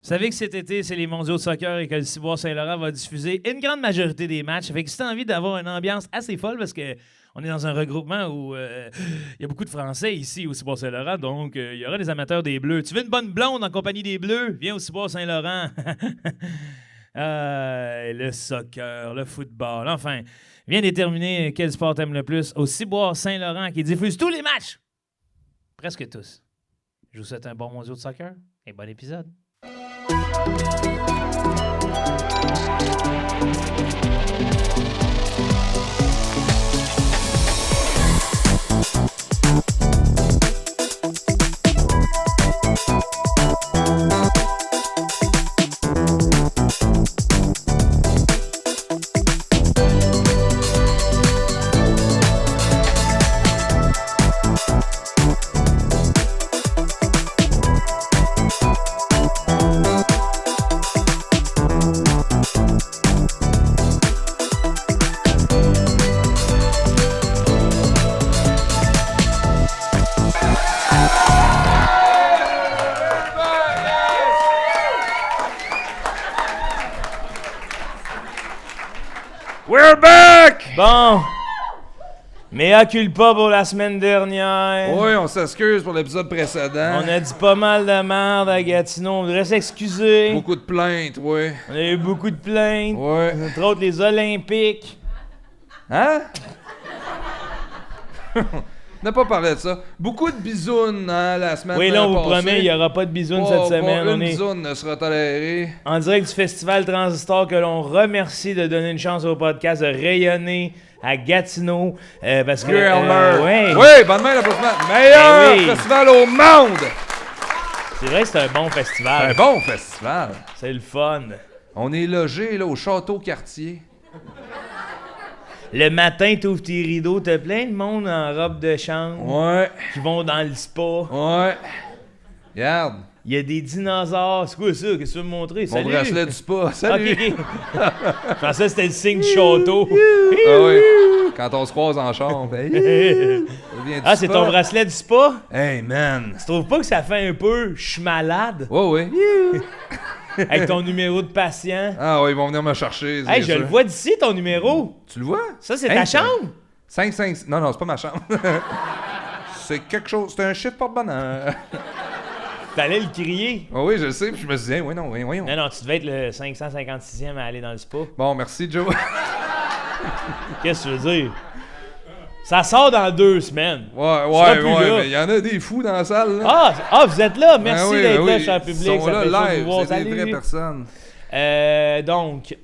Vous savez que cet été, c'est les mondiaux de soccer et que le Ciboire Saint-Laurent va diffuser une grande majorité des matchs. Ça fait que si tu as envie d'avoir une ambiance assez folle, parce que on est dans un regroupement où il y a beaucoup de Français ici au Ciboire Saint-Laurent, donc il y aura des amateurs des Bleus. Tu veux une bonne blonde en compagnie des Bleus? Viens au Ciboire Saint-Laurent. Le soccer, le football, enfin. Viens déterminer quel sport t'aimes le plus au Ciboire Saint-Laurent qui diffuse tous les matchs. Presque tous. Je vous souhaite un bon mondial de soccer et bon épisode. We're back! Bon. Mea culpa pour la semaine dernière. Oui, on s'excuse pour l'épisode précédent. On a dit pas mal de merde à Gatineau. On voudrait s'excuser. Beaucoup de plaintes, oui. On a eu beaucoup de plaintes. Ouais. Entre autres, les Olympiques. Hein? On n'a pas parlé de ça. Beaucoup de bisounes, hein, la semaine Oui, là, on vous passée. promet, il n'y aura pas de bisounes cette semaine. Une On est bisoune ne sera tolérée. en direct du Festival Transistor que l'on remercie de donner une chance au podcast de rayonner à Gatineau. Parce que... ouais. Oui, bonne main l'applaudissement. Meilleur Ben oui. festival au monde! C'est vrai que c'est un bon C'est festival. un bon festival. C'est le fun. On est logé là, au Château Cartier. Le matin, t'ouvres tes rideaux, t'as plein de monde en robe de chambre Ouais, qui vont dans le spa. ouais. Regarde, Il y a des dinosaures. C'est quoi ça? Qu'est-ce que tu veux me montrer? mon Salut! bracelet du spa. Salut! Ok, ok. Je pensais que c'était le signe du château. Ah oui, quand on se croise en chambre. Ben, ça vient du Ah, c'est spa. ton bracelet du spa? Hey man! Tu trouves pas que ça fait un peu « je suis malade Ouais, oui. » avec ton numéro de patient? Ah oui, ils vont venir me chercher. c'est Hey, je sûr. le vois d'ici, ton numéro. Tu le vois? Ça, c'est Hey, ta chambre? 5. Non, non, c'est pas ma chambre. C'est quelque chose. C'est un chiffre porte-bonheur. T'allais le crier. Ah oui, je le sais. Puis je me disais, oui, non, oui, voyons. Non, non, tu devais être le 556e à aller dans le spa. Bon, merci, Joe. Qu'est-ce que tu veux dire? Ça sort dans 2 semaines. Ouais, sera plus là. mais il y en a des fous dans la salle, là. Vous êtes là. Merci Ben oui, d'être ben là, oui. cher public. Ils sont ça là fait chaud de live, vous voir. c'est des Salut. vraies personnes. Donc,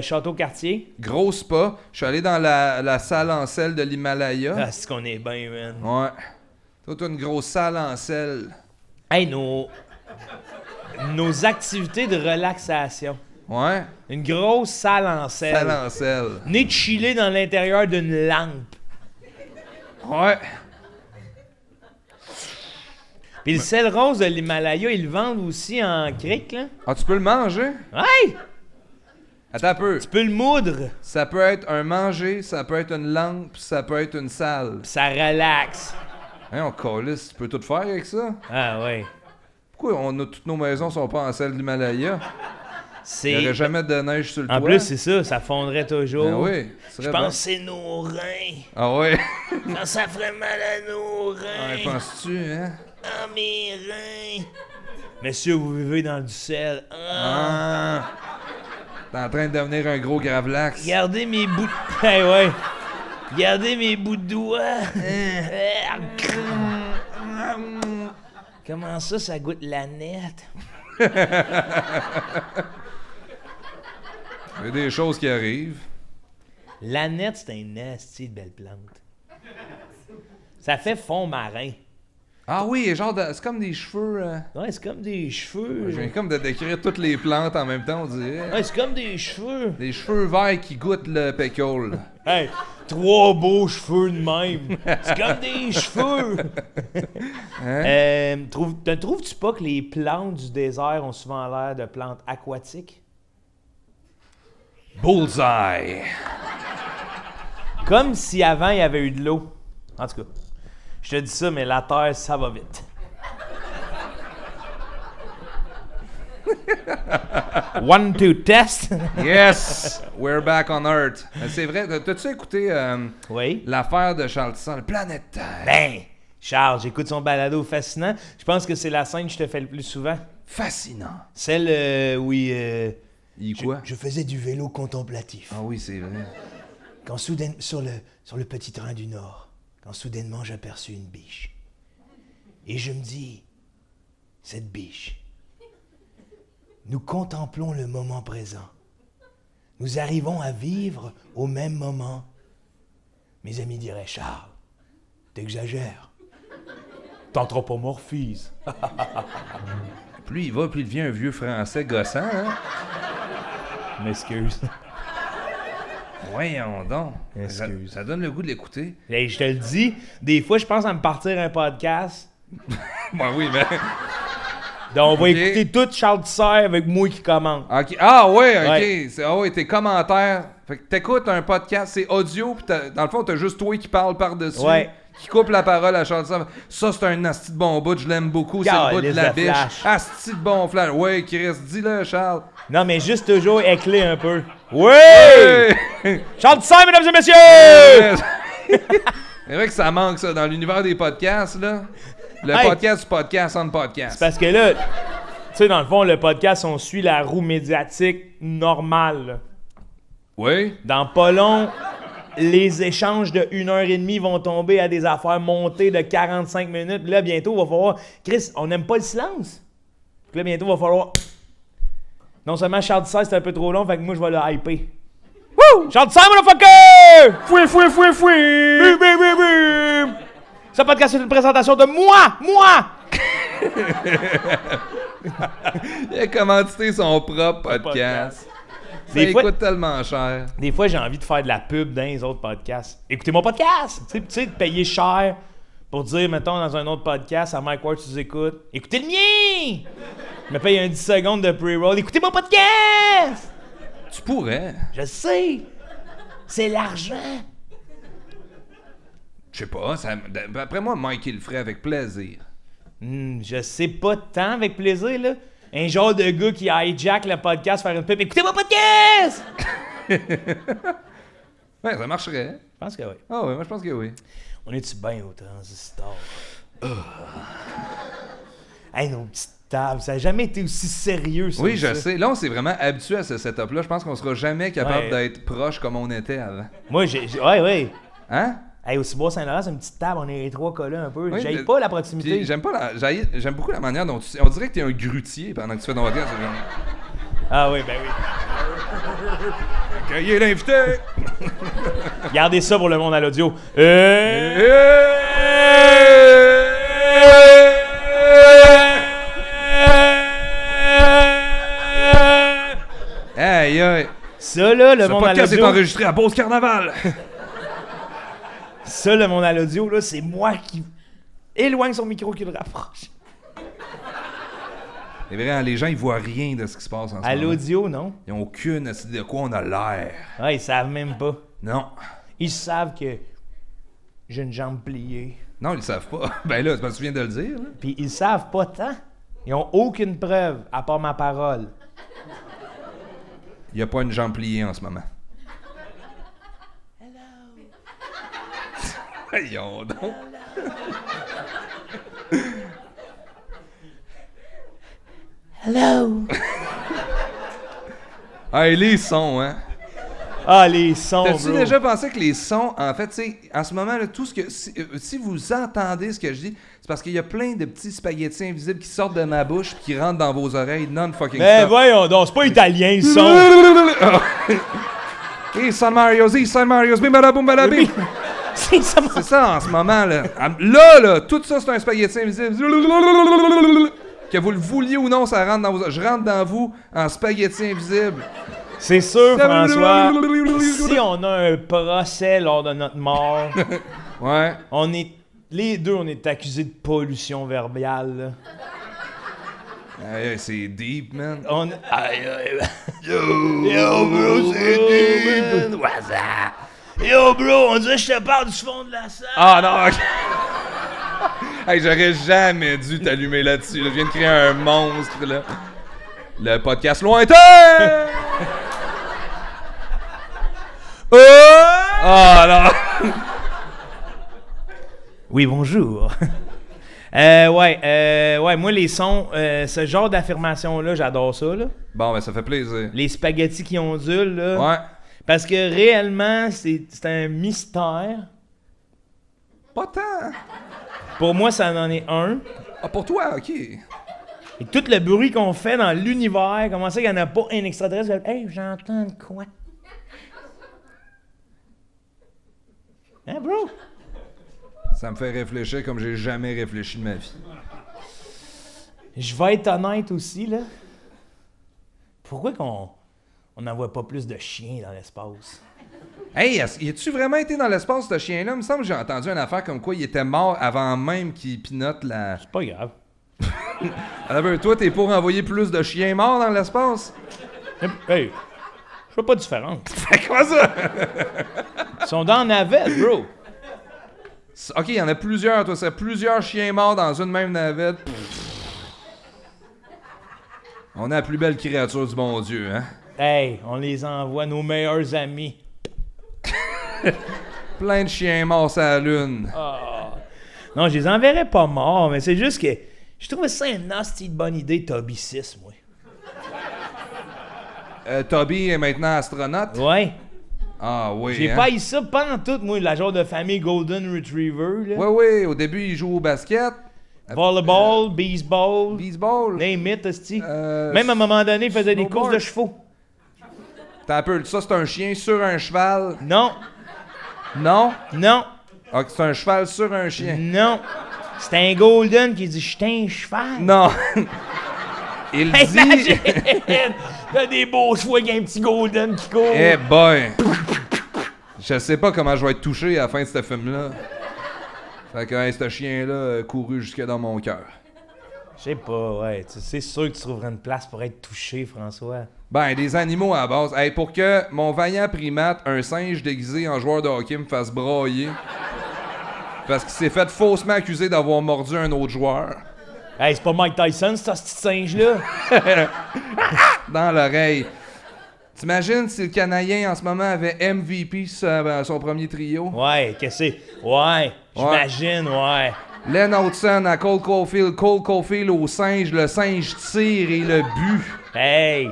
Château Cartier. Gros spa. Je suis allé dans la salle en sel de l'Himalaya. Ah, c'est qu'on est bien, man. Ouais. Toi, t'as une grosse salle en sel. Hey, nos activités de relaxation. Ouais. Une grosse salle en sel. Salle en sel. Né chillé dans l'intérieur d'une lampe. Ouais. Puis le sel rose de l'Himalaya, ils le vendent aussi en cric, là. Ah, tu peux le manger? Ouais! Attends un peu. Tu peux le moudre. Ça peut être un manger, ça peut être une lampe, ça peut être une salle. Puis ça relaxe. Hein, on calisse, tu peux tout faire avec ça? Ah ouais. Pourquoi toutes nos maisons sont pas en sel de l'Himalaya? Il C'est... n'y aurait jamais de neige sur le En toit. plus, c'est ça, ça fondrait toujours. Ben oui. Je pense que c'est nos reins. Ah ouais? Quand ça ferait mal à nos reins. Ouais, penses-tu, hein? Ah, mes reins. Monsieur, vous vivez dans du sel. Ah. Ah! T'es en train de devenir un gros gravelax. Regardez mes bouts de... Hey, ouais. Regardez mes bouts de doigts. Comment ça, ça goûte la nette? Il y a des choses qui arrivent. La nette, c'est un asti de belle plante. Ça fait fond marin. Ah oui, genre c'est comme des cheveux. Ouais, c'est comme des cheveux. Je viens comme de décrire toutes les plantes en même temps, on dirait. Ouais, c'est comme des cheveux. Des cheveux verts qui goûtent le pécole. Hey, 3 beaux cheveux de même. C'est comme des cheveux. Hein? Trouves-tu pas que les plantes du désert ont souvent l'air de plantes aquatiques? Bullseye! Comme si avant, il y avait eu de l'eau. En tout cas, je te dis ça, mais la Terre, ça va vite. 1, 2, test. Yes! We're back on Earth. C'est vrai, t'as-tu écouté Oui. l'affaire de Charles Tisson, le Planète Terre? Ben, Charles, j'écoute son balado fascinant. Je pense que c'est la scène que je te fais le plus souvent. Fascinant. Celle où Quoi? je faisais du vélo contemplatif. Ah oui, c'est vrai. Quand sur le petit train du Nord, quand soudainement j'aperçus une biche. Et je me dis, cette biche, nous contemplons le moment présent. Nous arrivons à vivre au même moment. Mes amis diraient, Charles, t'exagères. T'anthropomorphises. Plus il va, plus il devient un vieux français gossant, hein? M'excuse. Voyons donc. Excuse. Ça donne le goût de l'écouter. Hey, je te le dis, des fois, je pense à me partir un podcast. Ben oui, mais... Donc, on va Ok. écouter tout Charles Tisser avec moi qui commente. OK. Ah ouais, OK. Ouais. Ah ouais, tes commentaires. Fait que t'écoutes un podcast, c'est audio, pis dans le fond, t'as juste toi qui parle par-dessus. Ouais. Qui coupe la parole à Charles Tisser. Ça, c'est un asti de bon bout, je l'aime beaucoup. C'est le bout de Calisse la de biche. flash. Asti de bon flash. Ouais, Chris, dis-le, Charles. Non, mais juste toujours écler un peu. Oui! Hey! Charles Tisser, mesdames et messieurs! C'est vrai que ça manque, ça, dans l'univers des podcasts, là. Le Hey! podcast du podcast on podcast. Parce que là, tu sais, dans le fond, le podcast, on suit la roue médiatique normale. Là. Oui? Dans pas long, les échanges de 1h30 vont tomber à des affaires montées de 45 minutes. Puis là, bientôt, il va falloir... Chris, on n'aime pas le silence. Puis là, bientôt, il va falloir... Non seulement Charles Tisser, c'est un peu trop long, fait que moi, je vais le hyper. Wouh! Charles Tisser, motherfucker! Fouin, fouin, fouin, fouin! Bim, bim, bim, bim! Ce podcast, c'est une présentation de moi! Moi! Il a commandité son propre podcast. Ça Des fois- coûte tellement cher. Des fois, j'ai envie de faire de la pub dans les autres podcasts. Écoutez mon podcast! Tu sais, de payer cher pour dire, mettons, dans un autre podcast, à Mike Ward, tu nous écoutes. Écoutez le mien! Je me paye un 10 secondes de pre-roll. Écoutez mon podcast! Tu pourrais. Je sais! C'est l'argent! Je sais pas. Après moi, Mike, il le ferait avec plaisir. Je sais pas tant avec plaisir, là. Un genre de gars qui hijack le podcast, faire une pub. Écoutez mon podcast! Ouais, ça marcherait. Je pense que oui. Ah oui, moi je pense que oui. On est-tu bien au transistor? Hey, nos petites tables, ça n'a jamais été aussi sérieux, ça. Oui, je sais. Là, on s'est vraiment habitué à ce setup-là. Je pense qu'on sera jamais capable Ouais. d'être proche comme on était avant. Moi, ouais. Hein? Hey, au Ciboire-Saint-Laurent, c'est une petite table, on est les trois collés un peu. Oui, J'aille pas la proximité. Puis, j'aime beaucoup la manière dont on dirait que t'es un grutier pendant que tu fais ton podcast. Ah oui, ben oui. Accueillez l'invité! Gardez ça pour le monde à l'audio. Aïe, aïe! Ça, là, le Ce monde à podcast est l'audio... enregistré à Beauce-Carnaval! Ça, le monde à l'audio, là, c'est moi qui éloigne son micro qui le rapproche. C'est vrai, hein, les gens, ils voient rien de ce qui se passe en ce À moment. l'audio, non? Ils ont aucune idée de quoi on a l'air. Ah, ils savent même pas. Non. Ils savent que j'ai une jambe pliée. Non, ils le savent pas. Ben là, c'est parce que tu viens de le dire. Là. Puis ils savent pas tant. Ils ont aucune preuve, à part ma parole. Il n'y a pas une jambe pliée en ce moment. Voyons donc. Hello! Hey, les sons, hein. Ah, les sons, T'as-tu bro. déjà pensé que les sons, en fait, tu sais, en ce moment, là, tout ce que. Si vous entendez ce que je dis, c'est parce qu'il y a plein de petits spaghettis invisibles qui sortent de ma bouche puis qui rentrent dans vos oreilles non-fucking Ben stop. voyons donc, c'est pas italien, le son. Hey, San Mario's, bim bada boum bada bim. C'est ça, C'est ça en ce moment, là. Là, tout ça, c'est un spaghetti invisible. Que vous le vouliez ou non, ça rentre dans vos. Je rentre dans vous en spaghetti invisible. C'est sûr, François, si on a un procès lors de notre mort, Ouais. les deux, on est accusés de pollution verbale. Là. Aïe, c'est deep, man. Aïe, Yo, bro, c'est deep, man. What's up? Yo, bro, on dirait que je te parle du fond de la salle. Ah non, ok. Hey, j'aurais jamais dû t'allumer là-dessus. Là. Je viens de créer un monstre, là. Le podcast lointain! Ah non! Oui, bonjour. Ouais, moi, les sons, ce genre d'affirmation-là, j'adore ça, là. Bon, ben ça fait plaisir. Les spaghettis qui ondulent, là. Ouais. Parce que réellement, c'est un mystère. Pas tant. Pour moi, ça en est un. Ah, pour toi, ok. Et tout le bruit qu'on fait dans l'univers, comment ça qu'il n'y en a pas un extraterrestre? Hey, j'entends de quoi? Hein, bro? Ça me fait réfléchir comme j'ai jamais réfléchi de ma vie. Je vais être honnête aussi, là. Pourquoi qu'on n'envoie pas plus de chiens dans l'espace? Hey, as-tu vraiment été dans l'espace, ce chien-là? Il me semble que j'ai entendu une affaire comme quoi il était mort avant même qu'il pinote la... C'est pas grave. Alors, toi, t'es pour envoyer plus de chiens morts dans l'espace? Hey, je vois pas de différence. Fait quoi ça? Ils sont dans la navette, bro. Ok, il y en a plusieurs, toi. C'est plusieurs chiens morts dans une même navette. On est la plus belle créature du bon Dieu, hein? Hey, on les envoie, nos meilleurs amis. Plein de chiens morts sur la lune. Non, je les enverrais pas morts, mais c'est juste que je trouvais ça une nasty de bonne idée, Toby 6, moi. Toby est maintenant astronaute? Ouais. Ah oui, J'ai hein? pas eu ça pendant tout, moi, la genre de famille Golden Retriever, là. Oui, oui. Au début, il joue au basket. Volleyball, baseball, Baseball. name it, esti. Euh, Même à un moment donné, il faisait des snowboard. courses de chevaux. T'as un peu... Ça, c'est un chien sur un cheval. Non, Non? non, Ok, c'est un cheval sur un chien. non. C'est un Golden qui dit « J'étais un cheval ». Non. Il dit... Imagine! T'as des beaux chevaux avec un petit Golden qui court. Eh boy! Je sais pas comment je vais être touché à la fin de ce film-là. Fait que hey, ce chien-là a couru jusque dans mon cœur. Je sais pas, ouais. C'est sûr que tu trouverais une place pour être touché, François. Ben, des animaux à la base. Hey, pour que mon vaillant primate, un singe déguisé en joueur de hockey, me fasse brailler. Parce qu'il s'est fait faussement accuser d'avoir mordu un autre joueur. Hey, c'est pas Mike Tyson, ce petit singe-là? Dans l'oreille. T'imagines si le Canadien en ce moment avait MVP sur son premier trio? Ouais, qu'est-ce que c'est? Ouais, j'imagine, ouais. Len Hudson à Cole Caulfield au singe, le singe tire et le but. Hey!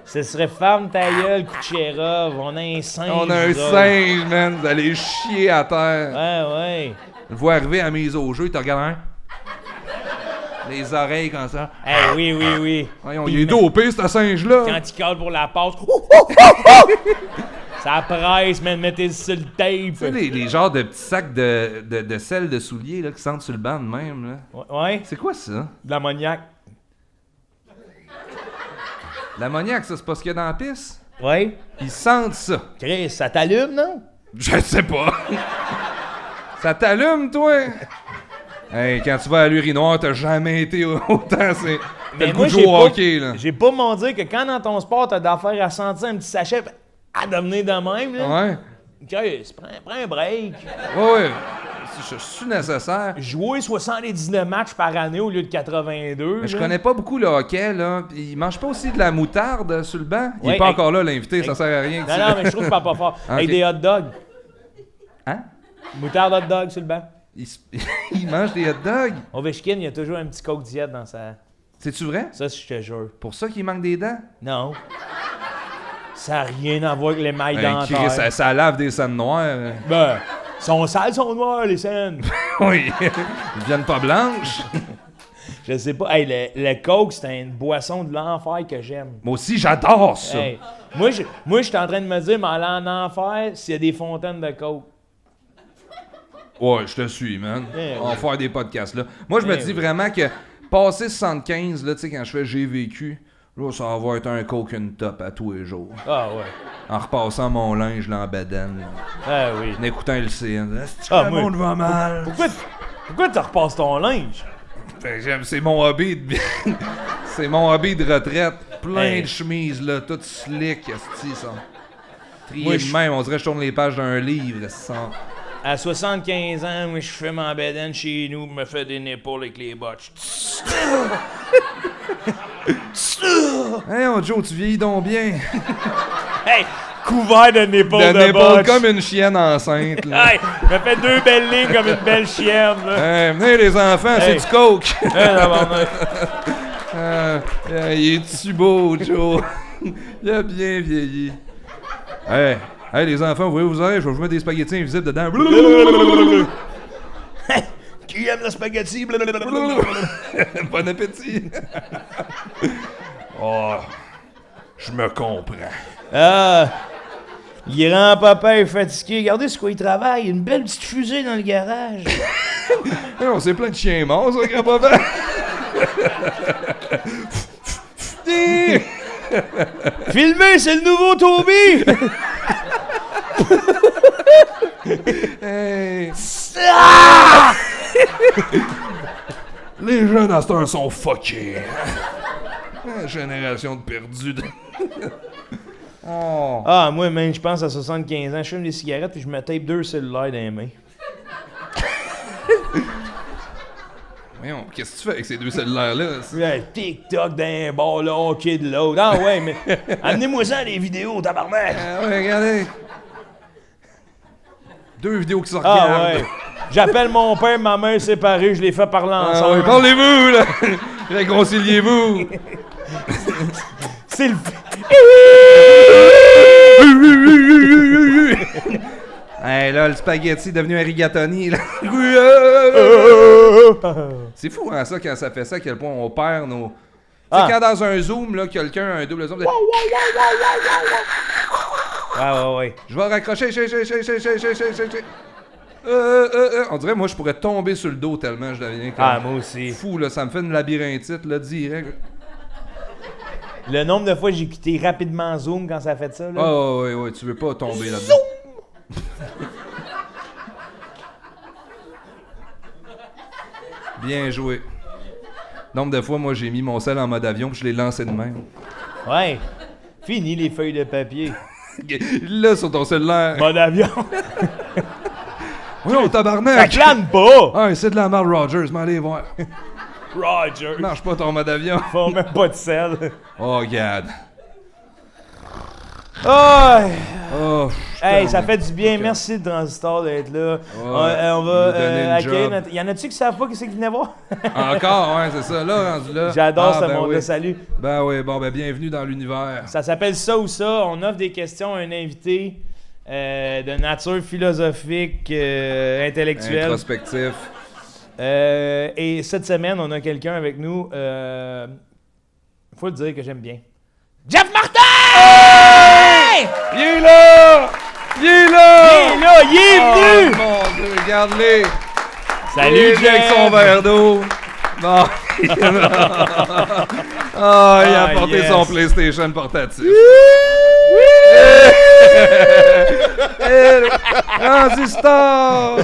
Ce serait ferme ta gueule, Kucherov. On a un singe. On a un nous autres. singe, man. Vous allez chier à terre. Ouais. Je le vois arriver à mise au jeu, il te regarde, hein? Les oreilles comme ça. Hey, oui. Voyons, il est dopé, ce singe-là. Quand il cale pour la passe, ça presse, man, mettez sur le tape. Tu sais, les genres de petits sacs de sel de souliers là, qui sentent sur le banc de même. Là. Ouais, C'est quoi ça? de l'ammoniaque. L'ammoniaque, ça, c'est pas ce qu'il y a dans la pisse? Ouais. Ils sentent ça. Chris, ça t'allume, non? Je sais pas. Ça t'allume, toi? Hey, quand tu vas à l'urinoir, t'as jamais été autant... T'as le goût de jouer au hockey, là. J'ai pas mon dire que quand dans ton sport, t'as d'affaires à sentir un petit sachet à devenir de même, là. Ouais. Chris, prends un break. Ouais. C'est nécessaire. Jouer 79 matchs par année au lieu de 82. Mais je là. connais pas beaucoup le hockey, là. Il mange pas aussi de la moutarde sur le banc? Il est Ouais, pas hey, encore là, l'invité, ça sert à rien. Non, mais je trouve que ça parle pas fort. Ok. Avec des hot dogs. Hein? Moutarde hot dog sur le banc. Il mange des hot dogs? Ovechkin, il y a toujours un petit coke diète dans sa... C'est-tu vrai? Ça, je te jure. Pour ça qu'il manque des dents? Non. Ça n'a rien à voir avec les mailles Ben, dentaires. Chris, ça lave des scènes noires. Ben, sont sales, sont noirs, les scènes. Oui. Ils viennent pas blanches. Je sais pas. Hey, le coke, c'est une boisson de l'enfer que j'aime. Moi aussi, j'adore ça. Hey, moi, je suis en train de me dire, mais aller en enfer, s'il y a des fontaines de coke. Ouais, je te suis, man. Eh On va oui. faire des podcasts, là. Moi, je me dis vraiment que passer 75, là, tu sais, quand je fais J'ai vécu, là, ça va être un coke and top à tous les jours. Ah ouais. En repassant mon linge, là, en bedaine, là. Ah oui. En écoutant le CN. Ah, Le moi- monde va mal. Pourquoi tu repasses ton linge? C'est mon hobby de... C'est mon hobby de retraite. Plein Hey. de chemises, là, toutes slick, esti, ça. Triées Moi, de même, on dirait que je tourne les pages d'un livre, ça. À 75 ans, moi, je fais ma bedaine chez nous, me fais des nipples avec les botches. Hey, Joe, tu vieillis donc bien. Hey, couvert de népaules De de l'épaule botch. comme une chienne enceinte. Là. Hey, me fait 2 belles lignes comme une belle chienne. Là. Hey, venez les enfants, Hey. c'est du coke. Hey, tabarnak. Il est-tu beau, Joe? Il a bien vieilli. Hey, les enfants, vous voyez vous aider, je vais vous mettre des spaghettis invisibles dedans. Qui aime le spaghetti? Bon appétit. Oh, je me comprends. Ah, grand papa est fatigué. Regardez ce quoi il travaille. Une belle petite fusée dans le garage. On c'est plein de chiens morts, ça, grand-papa. Filmez, c'est le nouveau Toby! Hey. Ah! Les jeunes à cette heure sont fuckés. Génération de perdus. Oh. Ah, moi, man, je pense à 75 ans, je fume des cigarettes puis je me tape 2 cellulaires dans les mains. Voyons, qu'est-ce que tu fais avec ces 2 cellulaires-là? Ouais, TikTok d'un bord, là, hockey de l'autre. Ah ouais, mais amenez-moi ça des vidéos, tabarnak! Ah ouais, regardez. 2 vidéos qui se Ah regardent. ouais. J'appelle mon père, ma mère séparée, je les fais parler Ah ensemble. ouais, parlez-vous, là! Réconciliez-vous! C'est le... Hey, là, le spaghetti est devenu un rigatoni, là. C'est fou, hein, ça, quand ça fait ça, à quel point on perd nos... Tu sais, quand dans un zoom, là, quelqu'un a un double zoom... Ah ouais. Je vais raccrocher, on dirait, moi, je pourrais tomber sur le dos tellement je deviens comme... Ah, moi aussi. Fou, là, ça me fait une labyrinthite, là, direct. Le nombre de fois que j'ai quitté rapidement Zoom quand ça a fait ça, là. Ah, ouais, tu veux pas tomber là-dedans. Bien joué. Nombre de fois, moi, j'ai mis mon sel en mode avion puis je l'ai lancé de même. Ouais. Fini les feuilles de papier. Là, sur ton cellulaire. Mode avion. Oui, on Ça tabarnak! clame pas! Ah, c'est de la merde, Rogers, mais allez voir. Roger. Marche pas ton mode avion. Faut même pas de sel. Oh, God. Oh! Oh, Hey, ça fait du bien. Merci de Transistor d'être là. On va nous donner une accueillir job. notre... Y en a-tu qui savent pas qui c'est qui venait voir? Encore, ouais, c'est ça. Là, rendu là. J'adore ce ben monde-là. oui. Salut. Ben oui, bon, ben bienvenue dans l'univers. Ça s'appelle Ça ou Ça. On offre des questions à un invité de nature philosophique, intellectuelle. Introspectif. Et cette semaine, on a quelqu'un avec nous. Faut le dire que j'aime bien. Jeff Martin! Il est là! Il est là! Il est là, il est venu! Oh, mon Dieu, regarde-les! Salut, Il est venu avec Jeff! son verre d'eau. Bon. Ah, il a apporté yes. son PlayStation portatif. Transistor!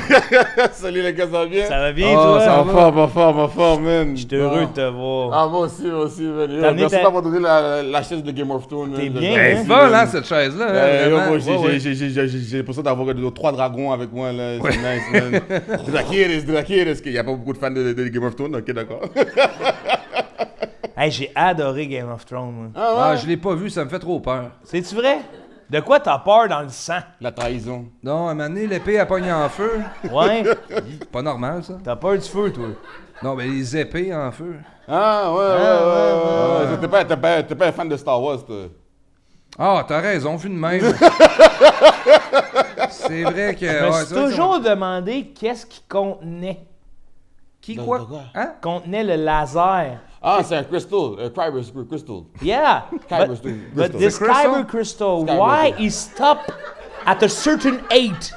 Salut les gars, ça va bien? Ça va bien, Oh, toi? ça va. Ma forme, man. Je suis heureux de te voir. Ah, moi aussi, man. Yo, T'as amené merci ta- d'avoir donné la chaise de Game of Thrones. T'es man. bien, Elle est hein? folle, hein, cette chaise-là. hein, Yo, vraiment. moi, Ouais, ouais. j'ai l'impression d'avoir 3 dragons avec moi, là. C'est nice, man. Drakiris, qu'il n'y a pas beaucoup de fans de Game of Thrones, ok, d'accord. Hey, j'ai adoré Game of Thrones, moi. Ah, je l'ai pas vu, ça me fait trop peur. C'est-tu vrai? De quoi t'as peur dans le sang? La trahison. Non, à un moment donné, l'épée a pogné en feu. Ouais? Pas normal, ça. T'as peur du feu, toi? Non, mais les épées en feu. Ah, ouais. T'es pas un fan de Star Wars, toi. Ah, t'as raison, vu de même. C'est vrai que... Je me ouais, suis c'est vrai que toujours demandé qu'est-ce qui contenait. Qui, De quoi? quoi? Hein? Contenait le laser. Ah, c'est un crystal, un Kyber crystal. Yeah! Kyber But crystal. this crystal? Kyber crystal, Kyber why crystal. is stop at a certain 8?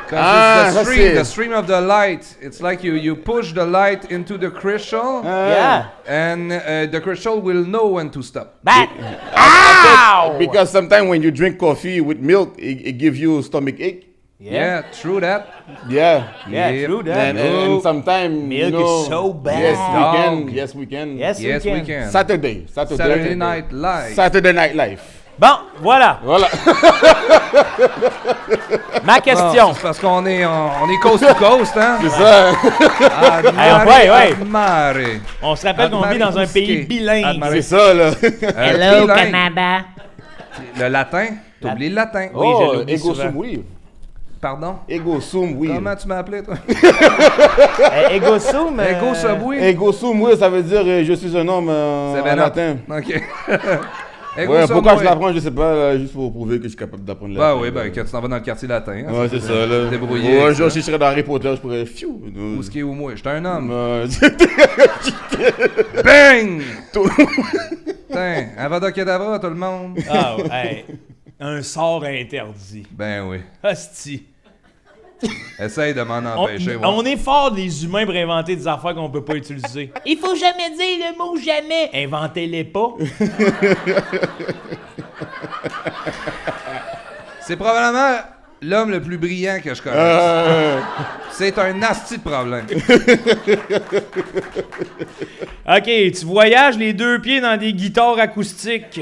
Because it's ça, the c'est- stream of the light. It's like you push the light into the crystal, Yeah! and the crystal will know when to stop. That! Ow! Because sometimes when you drink coffee with milk, it gives you stomach ache. Yeah, true that. Yeah. Yeah, Yep. true that. And sometimes Milk is so bad. Yes, we can. Dog. Yes, we can. Yes, Yes, we can. Saturday Saturday Night Live. Saturday Night Life. Bon, voilà. Voilà. Ma question. Non, c'est parce qu'on est coast to coast, hein? C'est ça. ouais. Mare. On se rappelle qu'on vit dans un pays bilingue. C'est ça, là. Hello, bilingue. Canada. Le latin? T'oublies le latin. Oui, je Oh, l'oublie ego souvent. sum, oui. Pardon? Ego sum, oui. Comment tu m'as appelé, toi? Ego sum. Ego subway? Ego sum, oui, ça veut dire je suis un homme en latin. OK. Ego Ouais, pourquoi je subway. l'apprends, je sais pas, là, juste pour prouver que je suis capable d'apprendre le latin. Oui, ben, quand tu t'en vas dans le quartier latin. Hein, Ouais, c'est ça, là. Débrouiller. Ouais, avec genre, ça. si je serais dans Harry Potter, je pourrais. Pfiou. Où ce qui est ou moi? J'étais un homme. Ouais. Bang! Putain, Avada Kedavra, tout le monde. Ah, ouais. Un sort interdit. Ben oui. Hostie. Essaye de m'en empêcher, moi. On est fort des humains pour inventer des affaires qu'on peut pas utiliser. Il faut jamais dire le mot jamais. Inventez-les pas. C'est probablement l'homme le plus brillant que je connais. C'est un nasty de problème. OK, tu voyages les deux pieds dans des guitares acoustiques.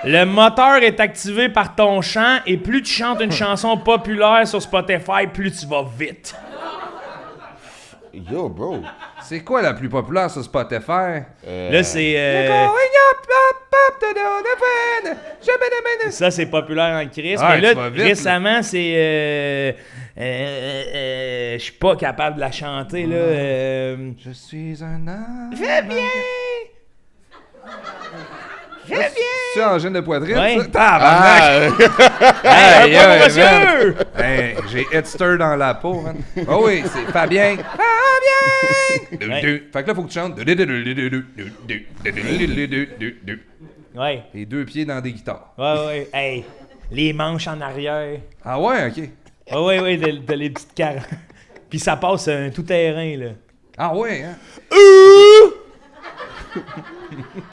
Le moteur est activé par ton chant et plus tu chantes une chanson populaire sur Spotify, plus tu vas vite. Yo, bro. C'est quoi la plus populaire sur Spotify? Là, c'est... Ça, c'est populaire en crise. Ouais, Mais là, tu vas vite, récemment, c'est... je suis pas capable de la chanter, là. Je suis un homme. Fais bien! Fais bien! Tu es en gêne de poitrine, Ouais. ça? Tabarnak! Hey, Hey, un hey, monsieur! Hey, j'ai Headster dans la peau, man. Oh oui, c'est Fabien. Fabien! Ouais. Fait que là, faut que tu chantes. Ouais, Les deux pieds dans des guitares. ouais. Hey, les manches en arrière. Ah ouais, OK. Ouais, t'as les petites carottes. Puis ça passe un tout-terrain, là. Ah ouais, hein?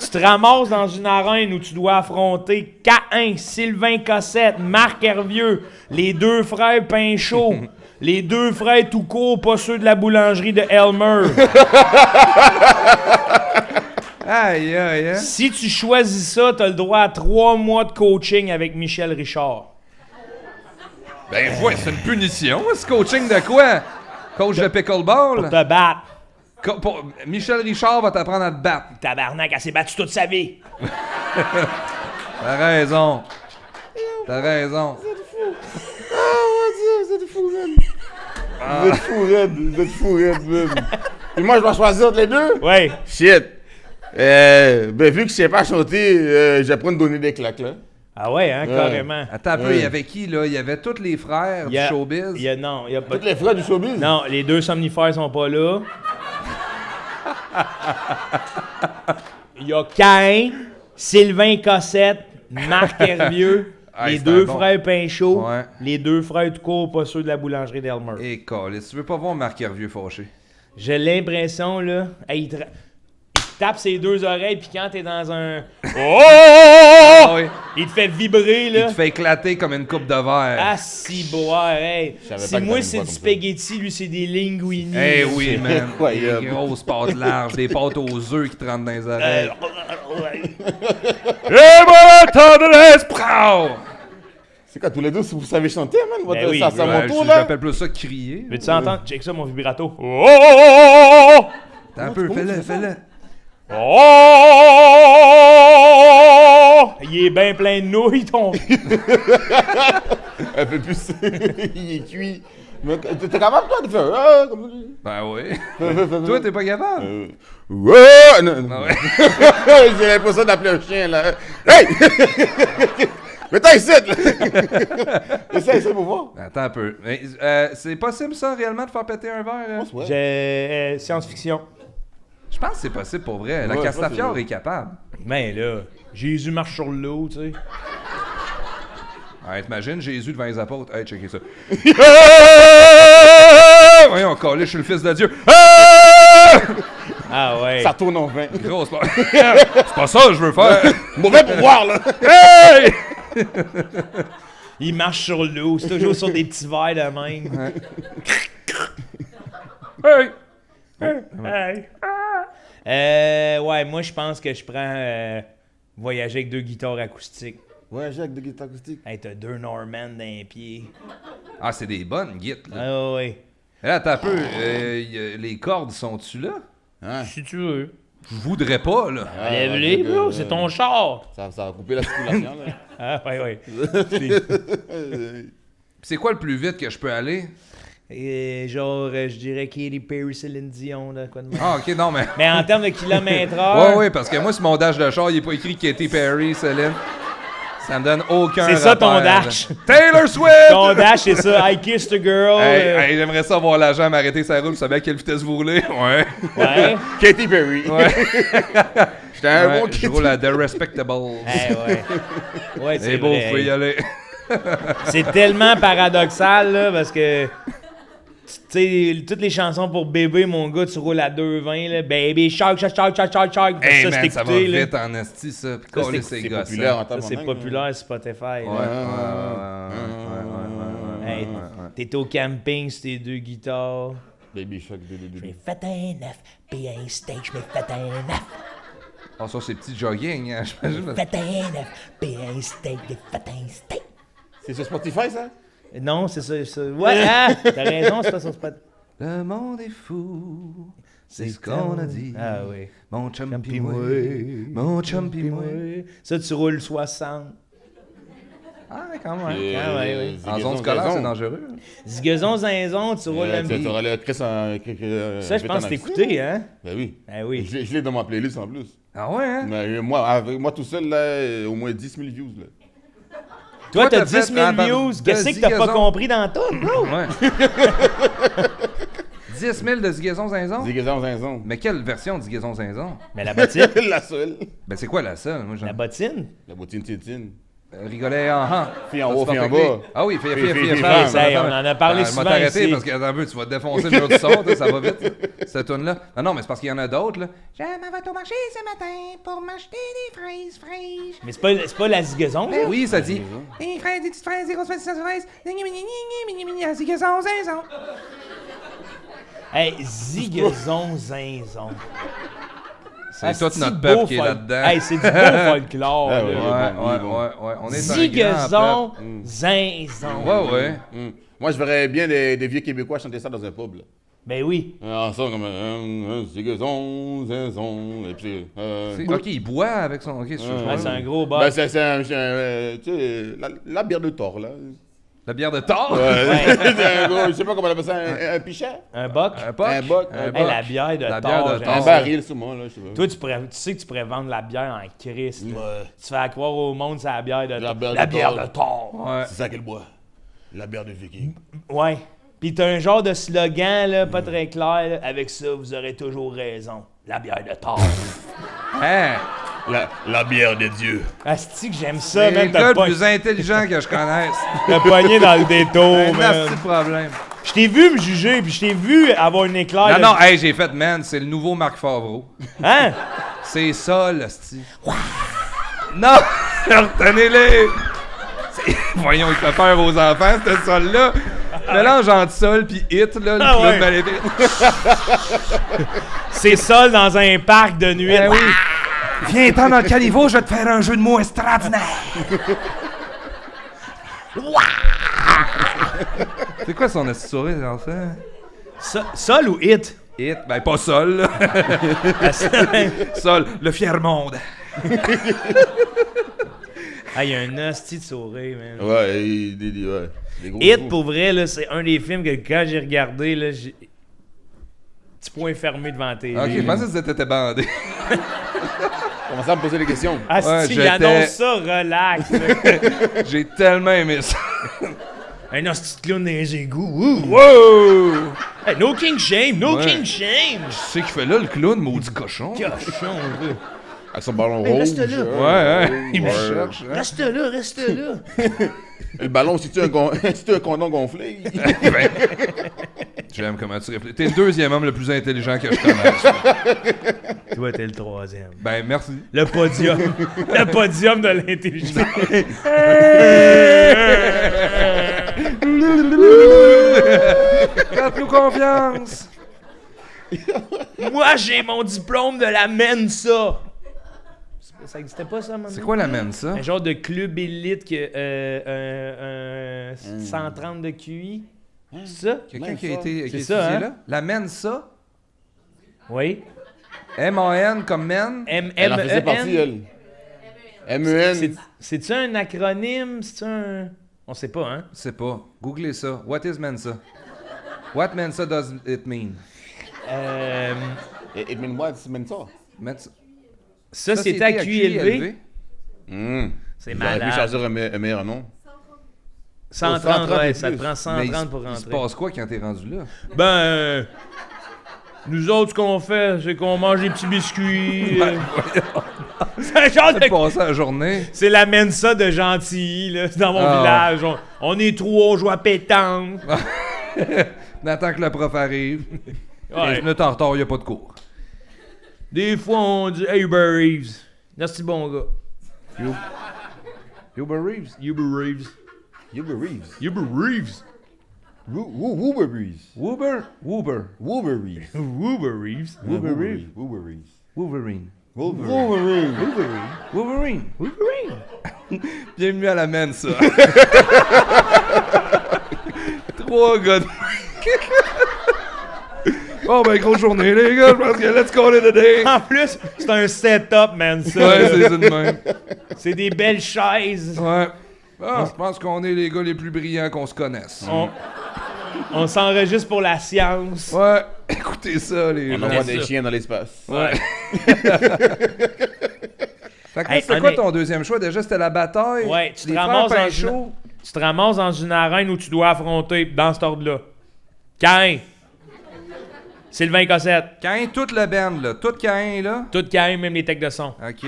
Tu te ramasses dans une arène où tu dois affronter K1, Sylvain Cossette, Marc Hervieux, les deux frères Pinchot, les deux frères tout court, pas ceux de la boulangerie de Elmer. Aïe, aïe, hein? Si tu choisis ça, t'as le droit à 3 mois de coaching avec Michel Richard. Ben, ouais, c'est une punition, ce coaching de quoi? Coach de pickleball? Te battre. Michel Richard va t'apprendre à te battre. Tabarnak, elle s'est battue toute sa vie. T'as raison. T'as raison. Vous êtes fou, raide, man. Puis moi, je dois choisir entre les deux? Ouais. Shit. Ben, vu que je sais pas chanter, je vais prendre donner des claques, là. Ah ouais, hein, carrément. Attends un peu, il y avait qui, là? Il y avait tous les frères du showbiz. Non, il y a pas Tous les frères du showbiz? Non, les deux somnifères sont pas là. Il y a Cain, Sylvain Cossette, Marc Hervieux, Ah, les c'est deux un bon. frères Pinchot, Ouais. les deux frères tout court, pas ceux de la boulangerie d'Elmer. Et câlisse, tu veux pas voir Marc Hervieux fâché? J'ai l'impression, là, il te tape ses deux oreilles, puis quand t'es dans un... Ah oui. Il te fait vibrer, Il là. te fait éclater comme une coupe de verre. Ah, si boire, hey. savais Si pas que moi, t'avais c'est une du voix comme ça. spaghetti, lui, c'est des linguini. Eh oui, man. incroyable. Des grosses pâtes larges, des pâtes aux œufs qui te rentrent dans les oreilles. Euh, Et voilà, tendresse, prao! C'est quoi, tous les deux, vous savez chanter, man? Ben oui. ça, c'est à mon Ouais, tour, là? J'appelle plus ça crier. Veux-tu entendre? Check ça, mon vibrato. T'as un peu, fais-le, fais-le. Oh! Il est bien plein de nouilles, ton... Un peu plus. Il est cuit. Mais t'es capable, toi, de faire. Comme ça? Ben oui. Fais. Toi, t'es pas capable? Ouais! Non. Ah ouais. J'ai l'impression d'appeler un chien, là. Hey! Mais t'as ici, là! Essaye pour voir. Attends un peu. Mais, c'est possible, ça, réellement, de faire péter un verre? Ouais. J'ai... science-fiction. Je pense que c'est possible pour vrai. La Ouais, Castafiore ça, est capable. Ben là, Jésus marche sur l'eau, tu sais. Ouais, t'imagines Jésus devant les apôtres. Hey, checkez ça. Voyons, calé, je suis le fils de Dieu. Ah ouais. Ça tourne en vain. Gros, c'est pas... c'est pas ça que je veux faire. Mauvais pouvoir, là! Hey! Il marche sur l'eau, c'est toujours sur des petits verres de même. Hey! Hey. Ouais, moi je pense que je prends Voyager avec 2 guitares acoustiques. Ouais, j'ai avec des guitares acoustiques. Hey, t'as 2 Norman dans les pieds. Ah, c'est des bonnes guites, là. Ah ouais. Là, t'as un peu. Les cordes sont-tu là? Hein? Si tu veux. Je voudrais pas, là. Lève-les, bro, c'est ton char. Ça va couper la circulation, là. Ah, ouais. C'est quoi le plus vite que je peux aller? Et genre, je dirais Katy Perry, Céline Dion, là, quoi de même. Ah, ok, non, mais. Mais en termes de kilomètre-heure... Ouais, parce que moi, sur mon dash de char, il est pas écrit Katy Perry, Céline. Ça me donne aucun C'est ça ton rapport, dash. là. Taylor Swift! Ton dash, c'est ça. I kissed a girl. Hey, j'aimerais ça voir l'agent m'arrêter sa route, savoir à quelle vitesse vous roulez. Ouais. Ouais. Katy Perry. Ouais. J'étais un Ouais, bon je Katy. roule à The Respectables. Ouais. Ouais, C'est beau, vrai. faut y aller. C'est tellement paradoxal, là, parce que... Tu sais, toutes les chansons pour bébé, mon gars, tu roules à 2,20, là. Baby shark, shark, shark, shark, shark, shark. Hey, Ça, man, c'est ça va écouté, là. vite en esti, ça. Puis Ça, coller c'est ses gosses. populaire en Ça, temps c'est populaire sur Spotify. Ouais, là. ouais. Hey, t'es au camping sur tes 2 guitares. Baby Shark. Je m'ai fait un œuf, puis un steak, je m'ai fait un œuf. Ah, ça, c'est petit jogging, hein, j'imagine. Fait un œuf, puis un steak, j'ai fait un steak. C'est sur Spotify, ça? Non, c'est ça. Ouais, ah, t'as raison, c'est pas sur Spotify. Le monde est fou, c'est ce qu'on a dit. Ah oui. Mon chum Chum pis pis moi, moi. mon chum pis moi. Ça, tu roules 60. Ah, quand même. Ah, ouais. En zone scolaire, c'est dangereux. Zigazon, zinzon, tu roules un Tu petit. auras le Chris en. Ça, je pense que c'est écouté, hein? Ben oui. Ben oui. Je l'ai dans ma playlist en plus. Ah ouais, hein? Mais moi tout seul, là, au moins 10 000 views. Là. Toi, t'as t'as 10 fait 000 entendre views. de Qu'est-ce que t'as pas Zigazon. compris dans tout, bro? Ouais. 10 000 de Zigazon Zinzon? Zigazon, zinzon. Mais quelle version de Zigazon Zinzon? Mais la bottine. La seule. Ben, c'est quoi la seule? Moi, j'en... La bottine. La bottine titine. Rigolet en han. Fille en Ça, haut, c'est fille en pas fait bas. que- Ah oui, fille, Fille, femme. femme. Hey, on en a parlé Je vais souvent t'arrêter ici. parce que, attends un peu, tu vas te défoncer le mur du son, ça va vite, cette tune-là. Non, mais c'est parce qu'il y en a d'autres, là. Je m'en vais au marché ce matin pour m'acheter des fraises fraîches. Mais c'est pas la zigazon, Ben ça? oui, ça dit. Des fraises, des petites fraises, des grosses fraises, des fraises. Zigazon Zinzon. Hey, zigazon, zinzon. C'est tout notre beau peuple qui est là-dedans. Hey, c'est du beau folklore, Ah là. ouais. Ouais. On est un grand Zigazon, peuple. zinzon. Ouais. Moi, je verrais bien des vieux Québécois chanter ça dans un pub. Là. Ben oui. Ensemble, comme zigazon, zinzon. Et puis. Ok, il boit avec son. Ok, Ouais, c'est un gros Ben, boss. c'est tu sais, la bière de Thor, là. La bière de Thor. C'est un gros, je sais pas comment on appelle ça, un pichet? Un boc. Un boc. Un boc. Hey, la bière de La Thor. bière de j'aime Thor. Un ça. baril, souvent, là, je sais pas. Toi, tu sais que tu pourrais vendre la bière en Christ. là. Ouais. Tu fais croire au monde c'est la bière de La Thor. bière de La bière Thor. de Thor. Ouais. C'est ça qu'elle boit. La bière de viking. Ouais. Pis t'as un genre de slogan, là, pas très clair. Là. Avec ça, vous aurez toujours raison. La bière de Thor. Hein? La bière de Dieu. Asti que j'aime C'est ça, le même. gars T'as le pas plus intelligent que je connaisse. t'as pogné dans le détour, Un man. nasty problème. Je t'ai vu me juger, puis je t'ai vu avoir une éclair. Non, de- non, hey, j'ai fait, man, c'est le nouveau Marc Favreau. Hein? C'est ça, l'hostie. Non! Retenez-les! Voyons, il fait peur aux enfants, ce sol-là. Mélange entre sol pis hit, là, le Ah clown ouais. maléfique. C'est sol dans un parc de nuit. Eh oui. Viens-t'en dans le caniveau, je vais te faire un jeu de mots extraordinaire. C'est quoi son esti sourire, les enfants? Sol ou hit? Hit? Ben, pas sol, là. Sol, le fier monde. Ah, il y a un hostie de sourire, man. Ouais, ouais. Des gros Hit, trous. pour vrai, là, c'est un des films que quand j'ai regardé, là, j'ai... Petit point fermé devant la télé. Ok, je là. pensais que t'étais bandé. Commencez à me poser des questions. Asti, Ouais, il j'étais- annonce ça, relax. là. J'ai tellement aimé ça. Un hostie de clown dans les égouts. Ouh. Wow! Hey, no king shame, no Ouais. king shame. C'est qu'il fait là, le clown, maudit cochon. Cochon, là. Avec son ballon Hey, rouge. reste là. Ouais, il me Ouais. cherche. Hein? Reste là, reste là. Le ballon, si tu un condom gonflé. Ben, j'aime comment tu réfléchis. T'es le deuxième homme le plus intelligent que je connaisse. Toi, t'es le troisième. Ben, merci. Le podium. Le podium de l'intelligence. Faites-nous confiance. Moi, j'ai mon diplôme de la Mensa. Ça existait pas, ça, à un moment C'est donné? quoi la Mensa? Un genre de club élite que 130 de QI. C'est ça? Quelqu'un qui a été C'est qui a ça, étudié hein? là? La Mensa? Oui. M-A-N comme men? Elle en faisait partie, M-E-N. elle. M-E-N. C'est-tu un acronyme? C'est-tu un... On sait pas, hein? Je sais pas. Googlez ça. What is Mensa? What Mensa does it mean? Et mets-moi, c'est même ça. Mensa. Ça, c'était à QI élevé. C'est J'aurais pu malade. choisir un meilleur nom. 130, ouais, et ça te plus. prend Mais 130 pour il se rentrer. passe quoi quand t'es rendu là? Ben, nous autres, ce qu'on fait, c'est qu'on mange des petits biscuits. C'est un genre T'as de... passé la journée. C'est la Mensa de Gentilly, là, dans mon Ah. village. On est trois, on joue à pétanque. On attend que le prof arrive. Ouais. 15 minutes en retard, y a pas de cours. Des fois, on dit « Hey, Uber Reeves. » Merci, bon gars. Uber Reeves. Uber Reeves. Uber Reeves. Uber Reeves. Uber Reeves. Uber? Uber. Uber Reeves. Uber Reeves. Uber Reeves. Uber Reeves. Wolverine. Wolverine. Wolverine. Wolverine. Bienvenue à la Mensa. 3 gars de... Bon, ben, grosse journée, les gars. Je pense que let's call it a day. En plus, c'est un setup, man, ça. Ouais, c'est ça de même. C'est des belles chaises. Ouais. Ah, je pense qu'on est les gars les plus brillants qu'on se connaisse. On s'enregistre pour la science. Ouais. Écoutez ça, les On gens. envoie ça. des chiens dans l'espace. Ouais. Fait que là, Hey, c'était quoi honnête- ton deuxième choix? Déjà, c'était la bataille? Ouais, tu te Les ramasses frères dans Pinchot? Tu te ramasses dans une arène où tu dois affronter, dans cet ordre-là, Caïn, Sylvain Cossette, Caïn, toute le band, là. Tout Caïn, là. tout Caïn, même les techs de son. OK.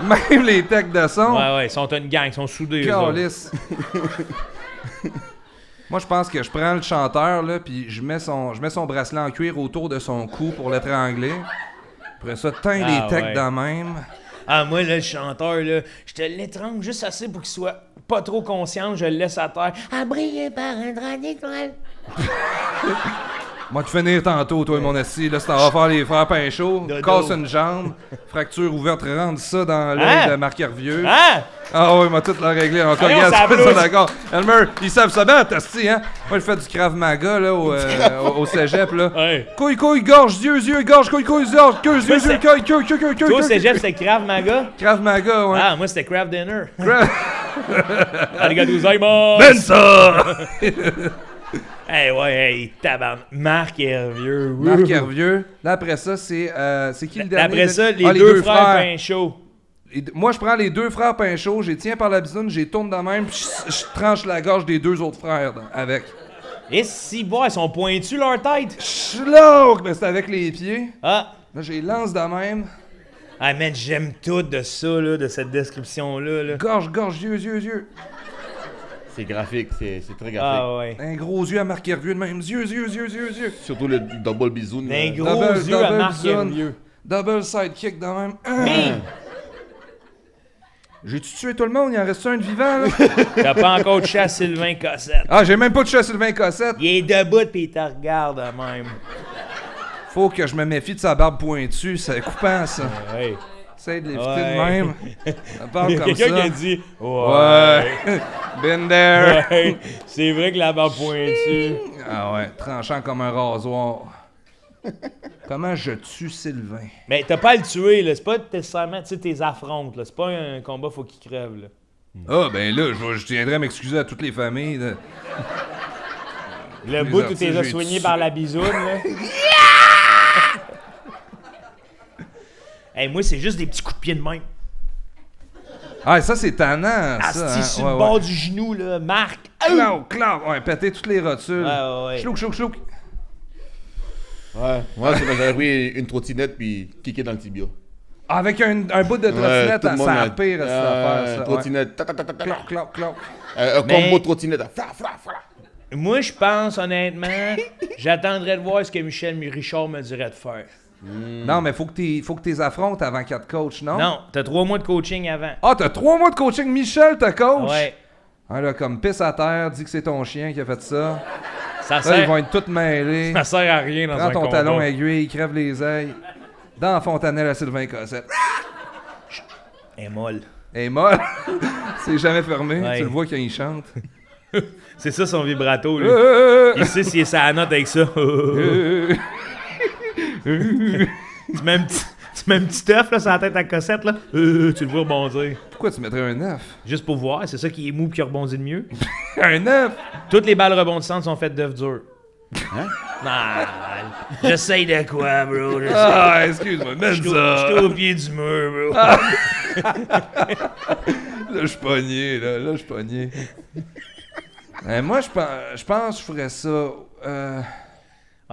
Même les techs de son. Ouais, ils sont une gang, ils sont soudés. eux autres. Calice. Moi, je pense que je prends le chanteur, là, puis je mets son bracelet en cuir autour de son cou pour l'étrangler. Après ça, teins les techs ouais. dans même. Ah, moi, là, le chanteur, là, je te l'étrangle juste assez pour qu'il soit pas trop conscient, je le laisse à terre. À briller par un drap d'étoile. Moi, te finir tantôt, toi et mon assis, là, si t'en vas faire les frères Pinchot, Dodo. casse une jambe, fracture ouverte, rentre ça dans l'œil Hein? de Marc Hervieux. Hein? Ah oui, m'a tout la réglé encore. Allez, on Regarde, c'est s'applaudit. ça d'accord. Elmer, ils savent ça bien, Tasti, hein? Moi, je fais du Krav Maga, là, au cégep, là. Ouais. Couille, couille, gorge, yeux, gorge, couille, gorge, queue, yeux, queue. Toi, au cégep, c'était Krav Maga? Krav Maga, ouais. Ah, moi, c'était Krav Dinner. Krav... Arigato gozaimasu. Ben ça! Hey, tabarn. Marc Hervieux. Marc Hervieux. Là, après ça, c'est qui le dernier? Après ça, les Ah, deux frères Pinchot. Moi, je prends les 2 frères Pinchot, je les tiens par la bisoune, je les tourne de même, puis je tranche la gorge des 2 autres frères avec. Et si, bon, ils sont pointus leur tête. Schlock! Mais c'est avec les pieds. Ah. Là, je les lance de même. Ah, man, j'aime tout de ça, là, de cette description-là. Là. Gorge, yeux. C'est graphique, c'est très graphique. Ah, ouais. Un gros yeux à Marc Hervieux de même. Yeux. Surtout le double bisoun. Un là. gros Double- yeux à double Marc zone. Hervieux. Double sidekick de même. Mais, J'ai-tu tué tout le monde? Il en reste un de vivant, là? t'as pas encore touché à Sylvain Cossette. Ah, j'ai même pas touché à Sylvain Cossette. Il est debout pis il te regarde de même. Faut que je me méfie de sa barbe pointue. C'est coupant, ça. Ouais. Essaye de l'éviter Ouais. de même. Ça parle Il y a comme ça. quelqu'un qui a dit Ouais. Been there. Ouais. C'est vrai que la barbe pointue. Ah ouais, tranchant comme un rasoir. Comment je tue Sylvain? Mais t'as pas à le tuer, là. C'est pas nécessairement, tu sais, tes affrontes, là. C'est pas un combat, faut qu'il crève, là. Ah, ben là, je viendrai m'excuser à toutes les familles. De... Le Les bout où artistes, t'es j'ai soigné tué. par la bisoune, là. Hey, moi, c'est juste des petits coups de pied de main. Ah, ça, c'est tannant, ça. Asti, hein. sur Ouais, le ouais. bord du genou, là. Marc. Clac. Ouais, péter toutes les rotules. Ouais. Chlouk. Ouais. Moi, j'aurais pris une trottinette puis kické dans le tibia. Ah, avec un bout de trottinette, tout le monde ça a- a pire, cette affaire, ça. Ouais. Trottinette. Clac. Un Mais- combo de trottinette. Fra. Moi, je pense, honnêtement, j'attendrais de voir ce que Michel Richard me dirait de faire. Non, mais faut que t'es affrontes avant qu'il te coach, non? Non, t'as 3 mois de coaching avant. Ah, t'as 3 mois de coaching. Michel te coach? Ouais. Ah là, comme pisse à terre, dis que c'est ton chien qui a fait ça. Ça Là, ils sert, vont être tous mêlés. ça sert à rien dans Prends un ton combat. talon aiguille, il crève les ailes. Dans la fontanelle à Sylvain Cossette. Elle est molle. Elle est molle. C'est jamais fermé. Ouais. Tu le vois quand il chante. C'est ça son vibrato, lui. Il sait s'il est sa note avec ça. Tu mets un petit œuf là, sur la tête à Cossette, là. Tu le vois rebondir. Pourquoi tu mettrais un œuf? Juste pour voir, c'est ça qui est mou et qui rebondit de mieux. Un œuf? Toutes les balles rebondissantes sont faites d'œufs durs. Hein? Non, j'essaye de quoi, bro? Ah, excuse-moi, mets Je ça. suis au pied du mur, bro. Là, je suis pogné, là. Là, je suis pogné. Moi, je pense que je ferais ça.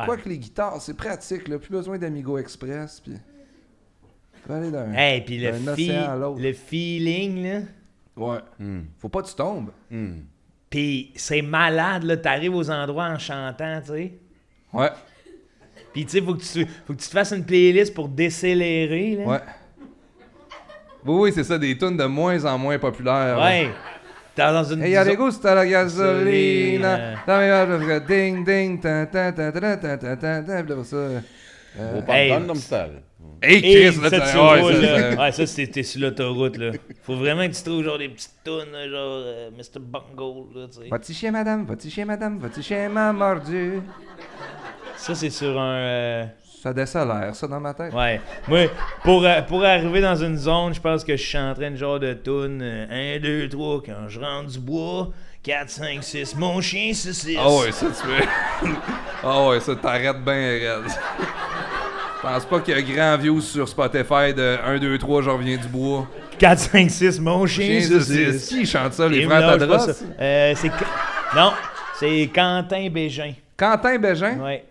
Quoi que les guitares, c'est pratique, là. Plus besoin d'Amigo Express, puis... Tu peux aller d'un... Hey, puis d'un océan à l'autre. le feeling, là. Ouais. Faut pas que tu tombes. Puis c'est malade, là. T'arrives aux endroits en chantant, tu sais. Ouais. Puis tu sais, faut que tu te fasses une playlist pour décélérer, là. Ouais. Oui, c'est ça, des tunes de moins en moins populaires. là. Ouais. T'es dans une... Hey, allez, gusta la gasolina. Gasolina. Ding, ding, ta ta ta ta ta ta ta ta ta. Puis là, ça. Au pas Hey. Gangnam Style. Hey, Hey, Chris, là, ça, tu tu ouais, roules, ça, là. Ouais, ça, t'es sur l'autoroute, là. Faut vraiment que tu trouves, genre, des petites tunes, là, genre Mr. Bungle, là, tu sais. Va-tu chez madame, va-tu chez madame, va-tu chez ma mordu. Ça, c'est sur un... Ça décélère, ça, dans ma tête. Ouais. Moi, pour arriver dans une zone, je pense que je chanterais une genre de tune 1, 2, 3, quand je rentre du bois, 4, 5, 6, mon chien, 6, 6. Ah ouais, ça, tu veux. Ah ouais, ça, t'arrêtes bien raide. Je pense pas qu'il y a grand view sur Spotify de 1, 2, 3, je reviens du bois. 4, 5, 6, mon chien, 6, 6. Qui chante ça, les frères Tadros? Non, c'est Quentin Bégin. Quentin Bégin? Ouais.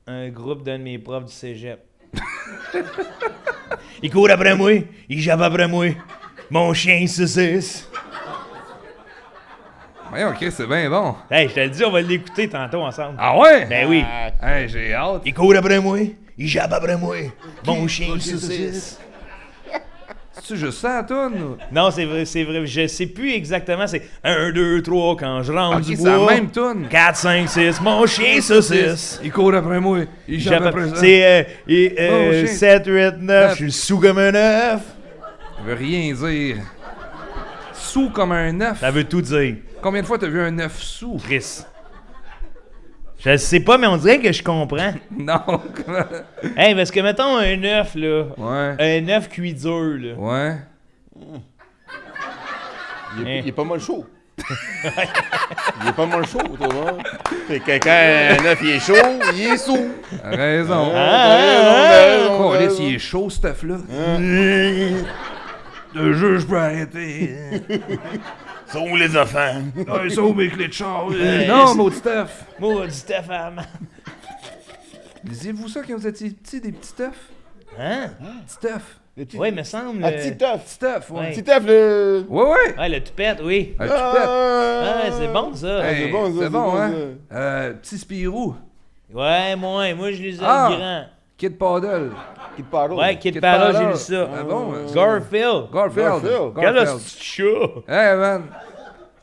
Un groupe d'un de mes profs du cégep. Il court après moi, il jappe après moi. Mon chien, 6, 6. Voyons, Chris, c'est bien bon. Hey, je te le dis, on va l'écouter tantôt ensemble. Ah ouais? Ben oui. Hey, j'ai hâte. Il court après moi, il jappe après moi. Mon chien, 6, 6. C'est juste ça, la toune? Non, c'est vrai, je sais plus exactement, c'est 1, 2, 3 quand je rentre Ok, du c'est la bois. même toune. 4, 5, 6, mon chien, 6, 6. Il court après moi. Il jappe après ça. C'est Mon chien. 7, 8, 9, je suis sous comme un œuf. Ça veut rien dire. Sous comme un œuf. Ça veut tout dire. Combien de fois t'as vu un œuf sous? Chris. Je le sais pas, mais on dirait que je comprends. Non. Hey, parce que mettons un œuf, là. Ouais. Un œuf cuit dur, là. Ouais. Il Hein. est pas mal chaud. Il est pas mal chaud, tu vois. Fait que quand un œuf il est chaud, il est sous. T'as raison. Oh, là, s'il est chaud, ce œuf-là. Le juge peut arrêter. Sont où les enfants? Ah, ils sont où mes clés de char? Non, mon petit œuf. Moi, du Stéphane. Lisiez-vous ça quand vous étiez petit, des petits œufs? Hein? Petit œuf. Ouais, me semble. Un petit œuf. Petit œuf, ouais. Ouais. Petit œuf, le. Ouais, ouais. Ouais, le toupette, oui. Un petit œuf. Ah, c'est bon, ça. Hey, c'est bon, ça, c'est c'est bon, bon, hein? ça. Petit Spirou. Ouais, moi, je les ai Ah. grands. Kid Paddle. Qui te parle. Ouais, Kid Kid Parole, j'ai Paddle. lu ça. Ah bon? Garfield. Garfield. Quel est ce petit chat? Hey, man.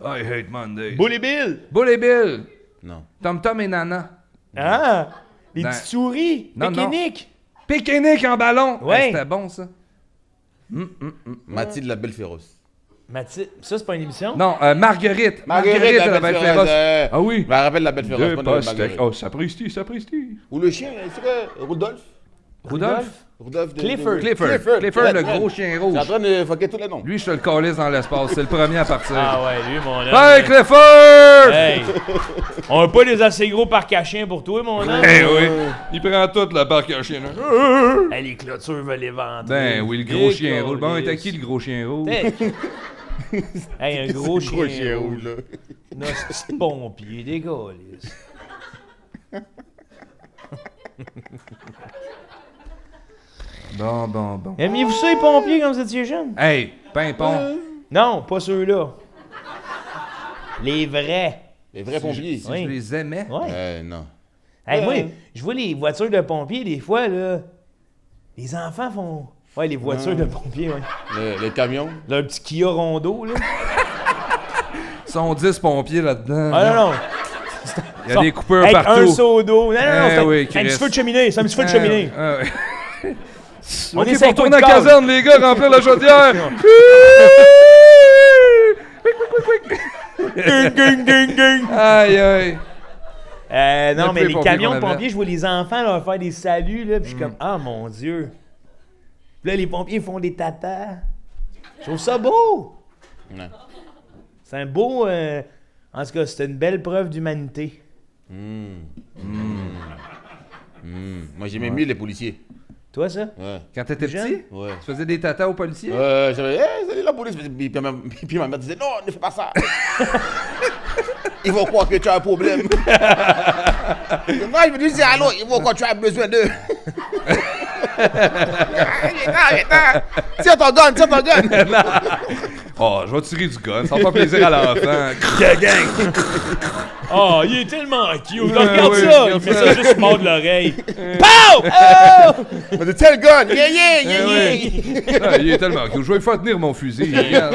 I hate Mondays. Bully Bill. Bully Bill. Non. Tom Tom et Nana. Ah, les Dans- petites souris. Non, non. Pique-nique. Pique-nique en ballon. Ouais. Hey, c'était bon, ça. Mathilde la belle féroce. Mathilde, ça, c'est pas une émission? Non, Marguerite. Marguerite la belle féroce. Ah oui. Je me rappelle la belle féroce. Deux pas de postes. Marguerite. Oh, sapristi, sapristi. Ou le chien, c'est quoi? Rudolph? Rudolph. Rudolph de... Clifford. Clifford, le Red. gros chien C'est en rouge. train de fucker tous les noms. Lui, je te le calisse dans l'espace. C'est le premier à partir. Ah ouais, lui, mon homme. Hey, Clifford! Hey! On a pas des assez gros parcs à chiens pour toi, mon homme? Eh oui. Il prend tout le parc à chien. là. Hey, les clôtures veulent les vendre. Ben oui, le gros chien rouge. Bon, t'as qui le gros chien rouge? Hey, un gros chien, Gros chien rouge. rouge, là. Non, c'est petit pompier, des gars, Bon. Aimiez-vous ça, les pompiers, quand vous étiez jeune? Hey, pimpon. Non, pas ceux-là. Les vrais. Les vrais pompiers. Si Oui. je les aimais. Ouais. Non. Hey, moi, je vois les voitures de pompiers, des fois, là. Les enfants font. Ouais, les voitures de pompiers, ouais. Les camions. Leur petit Kia Rondo, là. Ils sont 10 pompiers là-dedans. Ah, non, non. Il y a des coupeurs Hey, partout. un seau d'eau. Non, non, non, Eh c'est oui, un Chris. petit feu de cheminée. C'est un petit feu de cheminée. Ah, ouais. On OK, essaie pour tourner de la call. caserne, les gars, remplir la chaudière. Aïe, aïe. Non, Il y a mais plus les les camions pompiers de qu'on pompiers, je vois les enfants leur faire des saluts, là, puis je suis comme, ah mon Dieu. Puis là, les pompiers font des tatas. Je trouve ça beau. Ouais. C'est un beau. En tout cas, c'est une belle preuve d'humanité. Moi, j'aimais mieux les policiers. Toi, ça? Ouais. Quand t'étais Jeune? petit, Ouais. tu faisais des tatas aux policiers? J'avais, hey, salut la police. Puis ma mère disait, non, ne fais pas ça. Ils vont croire que tu as un problème. Non, je veux juste dire, allô, ils vont croire que tu as besoin d'eux. Tiens ton gun, tiens ton gun. Oh, je vais tirer du gun, ça va faire plaisir à l'enfant. Gang! Oh, il est tellement cute. Regarde oui, ça. regarde Il met ça. ça juste mort de l'oreille. Pow! Oh! On dit, tiens le gun, yeah, yeah, yeah, yeah. Ah, il est tellement cool. Je vais lui faire tenir mon fusil. Regarde.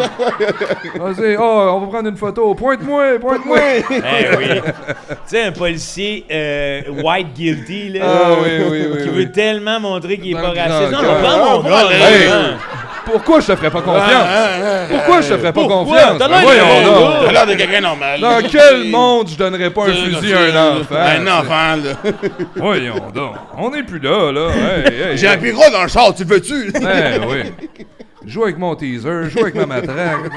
Vas-y, oh, on va prendre une photo. Pointe-moi, pointe-moi. Eh oui. Tu sais, un policier white guilty, là, Ah oui, qui veut tellement montrer qu'il est Dans pas le raciste. grand Non, cœur. prends mon gun. Hey. là. Pourquoi je te ferais pas confiance? Pourquoi je te ferais pas Pourquoi? confiance? T'as Ben l'air voyons de donc. bon T'as l'air de quelqu'un normal. Dans quel monde je donnerais pas un fusil à un enfant? Un enfant, là. Voyons donc. On n'est plus là, là. Hey, hey, J'ai un pyro dans le char, tu le veux-tu? Ben oui. Joue avec mon teaser, joue avec ma matraque.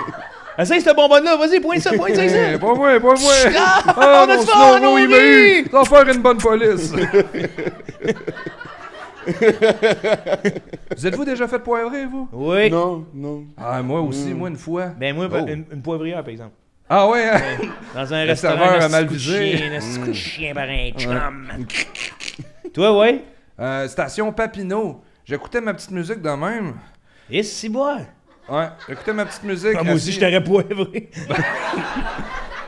Essaye ce bonbonne-là. Vas-y, pointe ça, pointe ça. Hey, pas moi, pas moi. Ah, Ah, on a mon du fun, snow, on il m'a rit. eu. Ça va faire une bonne police. Vous êtes-vous déjà fait poivrer, vous? Oui. Non, non. Ah, moi aussi, moi une fois. Ben moi, Oh. une poivrière, par exemple. Ah ouais, hein? Dans un Le restaurant, serveur a un mal coup de visé. chien, un coup de chien par un chum. Toi, ouais? Station Papineau. J'écoutais ma petite musique de même. Et si boire. Ouais, j'écoutais ma petite musique. Moi aussi, assis- je t'aurais poivré.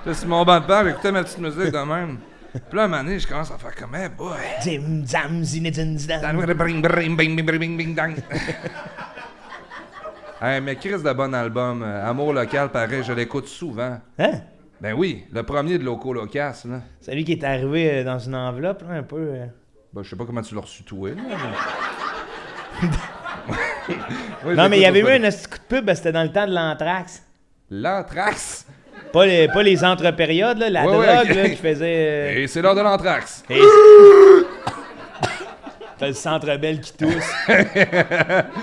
Là, sur mon banc de bar, j'écoutais ma petite musique de même. Puis là, à un moment donné, je commence à faire comme, hey boy. Dim, zam, zinedine, zidane. Bring, bring, bing, bing, bing, bing, dang. Hey, mais Chris de bon album. Amour local, pareil, je l'écoute souvent. Hein? Ben oui, le premier de Loco Locas, là. C'est lui qui est arrivé dans une enveloppe, là, un peu. Ben, je sais pas comment tu l'as reçu, toi, là. Non, mais il y avait eu un petit coup de pub, ben, c'était dans le temps de l'anthrax. L'anthrax. Pas les entre-périodes, là, la Ouais, drogue, ouais, ok. là, qui faisait. Et c'est l'heure de l'anthrax. Et- T'as le centre belle qui tousse.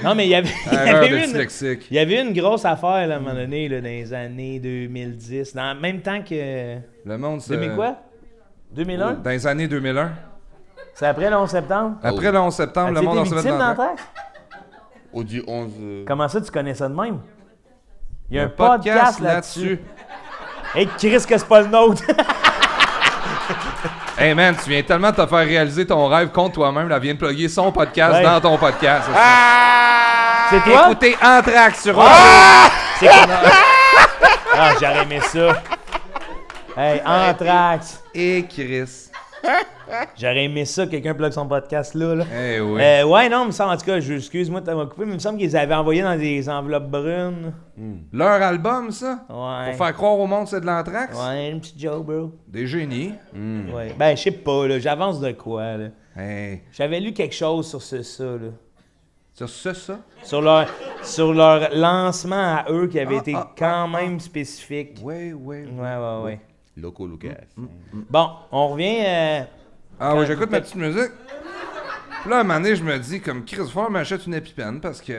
Non, mais il y avait Erreur eu une. dyslexique. Il y avait une grosse affaire, là, à un moment donné, là, dans les années 2010. Dans le même temps que. Le monde, c'est... 2000 quoi? 2001? Dans les années 2001. C'est après le 11 septembre? Après le 11 septembre, le As-tu monde en été se met victime dans d'anthrax? Au du 11. Comment ça, tu connais ça de même? Il y a un podcast podcast là-dessus. Hey, Chris, que c'est pas le nôtre! Hey man, tu viens tellement de te faire réaliser ton rêve contre toi-même. Elle vient de plugger son podcast Ouais. dans ton podcast. C'est toi? Écoutez Anthrax sur C'est comment? Ah, j'aurais aimé ça. Hey, Anthrax. Et Chris. J'aurais aimé ça, quelqu'un plug son podcast là. Eh oui. Ouais, non, il me semble, en tout cas, excuse-moi de t'avoir coupé, mais il me semble qu'ils avaient envoyé dans des enveloppes brunes. Leur album, ça? Ouais. Pour faire croire au monde que c'est de l'Anthrax? Ouais, une petite joke, bro. Des génies. Ouais. Ben, je sais pas, là, j'avance de quoi, là. Hey. J'avais lu quelque chose sur ça, là. Sur ça? Sur leur lancement à eux qui avait été quand même spécifique. Oui. Ouais. Loco Lucas. Bon, on revient. Ah oui, j'écoute ma petite musique. Puis là, à un moment donné, je me dis, comme Chris, il faut que m'achète une épipène parce que...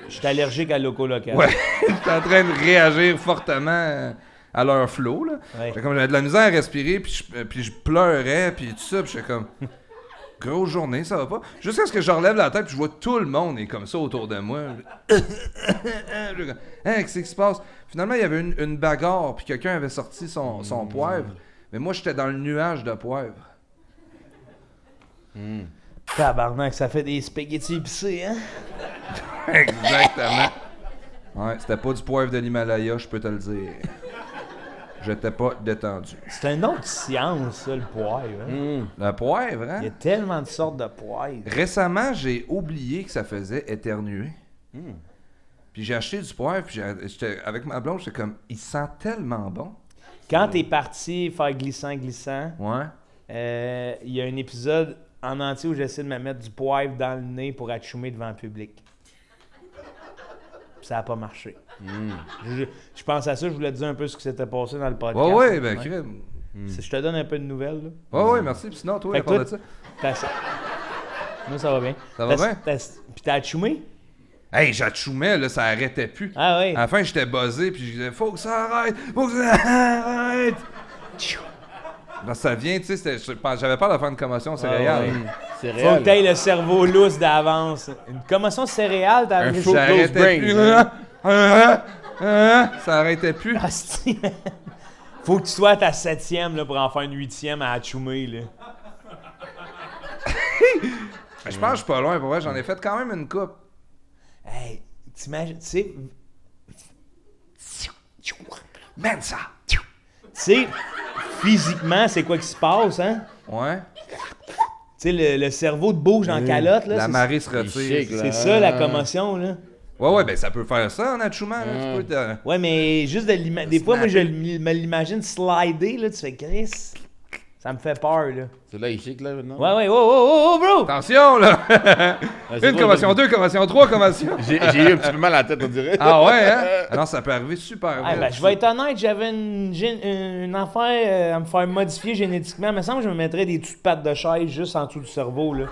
Je suis allergique à Loco Local. Ouais, j'étais en train de réagir fortement à leur flow, là. Ouais. J'avais de la misère à respirer, puis je pleurais, puis tout ça, puis j'étais comme... Grosse journée, ça va pas. Jusqu'à ce que je relève la tête, puis je vois tout le monde est comme ça autour de moi. Hein, qu'est-ce qui se passe? Finalement, il y avait une bagarre, puis quelqu'un avait sorti son poivre. Mais moi, j'étais dans le nuage de poivre. Tabarnak, ça fait des spaghettis épicés, hein? Exactement. Ouais, c'était pas du poivre de l'Himalaya, je peux te le dire. J'étais pas détendu. C'est une autre science, ça, le poivre. Hein? Le poivre, hein? Il y a tellement de sortes de poivre. Récemment, j'ai oublié que ça faisait éternuer. Puis j'ai acheté du poivre, puis avec ma blonde, j'étais comme, il sent tellement bon. Quand t'es parti faire glissant, Ouais. il y a un épisode en entier où j'essaie de me mettre du poivre dans le nez pour atchoumer devant le public. Puis ça n'a pas marché. Je pense à ça, je voulais te dire un peu ce qui s'était passé dans le podcast. Ouais, ben, crème. Je te donne un peu de nouvelles. Là. Ouais, merci. Puis sinon, toi, Fait à que part toi, de ça. Moi, ça va bien. Ça va bien? Puis t'as atchoumé? Hey, j'atchoumais, là, ça arrêtait plus. Ah oui. À la fin, j'étais buzzé, puis je disais, faut que ça arrête, faut que ça arrête. Ben, ça vient, tu sais, j'avais peur de faire une commotion cérébrale. C'est Faut réel. que t'aies le cerveau lousse d'avance. Une commotion céréale, t'as Un faux J'arrêtais close plus. brain. Ça arrêtait plus. Asti, man. Faut que tu sois à ta 7e là, pour en faire une 8e à atchoumer. Là. Je pense que je suis pas loin, pour vrai, j'en ai fait quand même une coupe. Hey, t'imagines, tu sais... Man, ça! Tu sais, physiquement, c'est quoi qui se passe, hein? Ouais. Tu sais, le cerveau te bouge dans la calotte, là. La c'est- marée se Il retire. shake, là. C'est ça, la commotion, là. Ouais, ben ça peut faire ça en atchoumant, là. Tu peux Ouais, mais juste de l'imaginer... Des fois, moi, me l'imagine slider, là, tu fais « Chris, ça me fait peur, là. » C'est là, il shake, là, maintenant. Ouais, oh, bro! Attention, là! c'est Une toi, commotion, deux commotions, trois commotions. J'ai eu un petit peu mal à la tête, on dirait. Ah ouais, hein? Ah non, ça peut arriver super Ah, vite. ben, je vais être honnête, j'avais une affaire à me faire modifier génétiquement. Il me semble que je me mettrais des petites pattes de chaise juste en dessous du cerveau, là.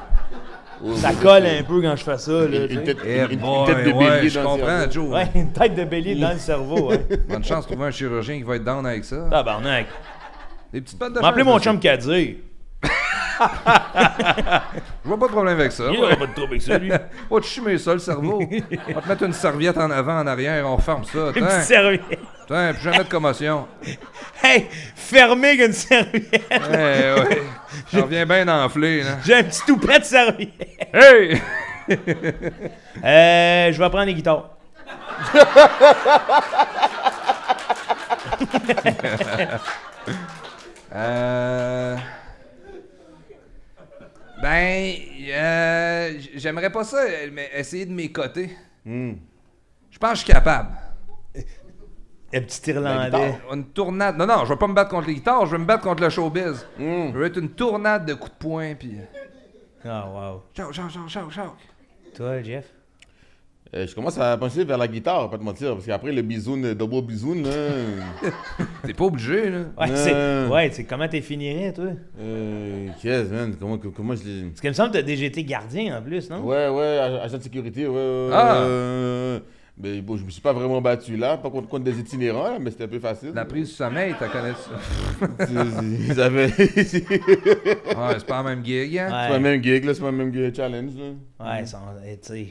Ça colle un peu quand je fais ça, là. tu Une sais. tête Eh une boy, tête de ouais, bélier je dans le comprends, cerveau. Joe. Ouais, une tête de bélier dans le cerveau, ouais. Bonne chance de trouver un chirurgien qui va être down avec ça. Tabarnak. Des petites pattes de M'appelez chaise, mon là, chum Kadir. Je vois pas de problème avec ça. Il Ouais. aura pas de trouble avec ça, lui. Va te chimer ça, le cerveau. On va te mettre une serviette en avant, en arrière, on ferme ça. Une petite serviette. Putain, plus jamais de commotion. Hey, fermé qu'une serviette. Ouais. Je reviens bien enflé, là. J'ai un petit toupet de serviette. Hey! Je vais prendre les guitares. J'aimerais pas ça, mais essayer de m'écoter. Je pense que je suis capable. Le petit Irlandais. Une tournade. Non, je vais pas me battre contre les guitares, je vais me battre contre le showbiz. Je veux être une tournade de coups de poing, puis... Ah, wow. Choc. Toi, Jeff? Je commence à pencher vers la guitare, pas te mentir, parce qu'après le bisoun, double bisoun, là. T'es pas obligé, là. Ouais, c'est comment t'es finirais, toi? Qu'est-ce, man? Comment je l'ai. Parce qu'il me semble que t'as déjà été gardien en plus, non? Ouais, agent de sécurité, ouais. Ah. Mais bon, je me suis pas vraiment battu là, pas contre des itinérants, là, mais c'était un peu facile. La prise du sommeil, t'as connais ça. Ils avaient. C'est Ouais, c'est pas la même gig, hein? pas le même gig, là, c'est pas le même gig challenge, là. Ouais, tu sais.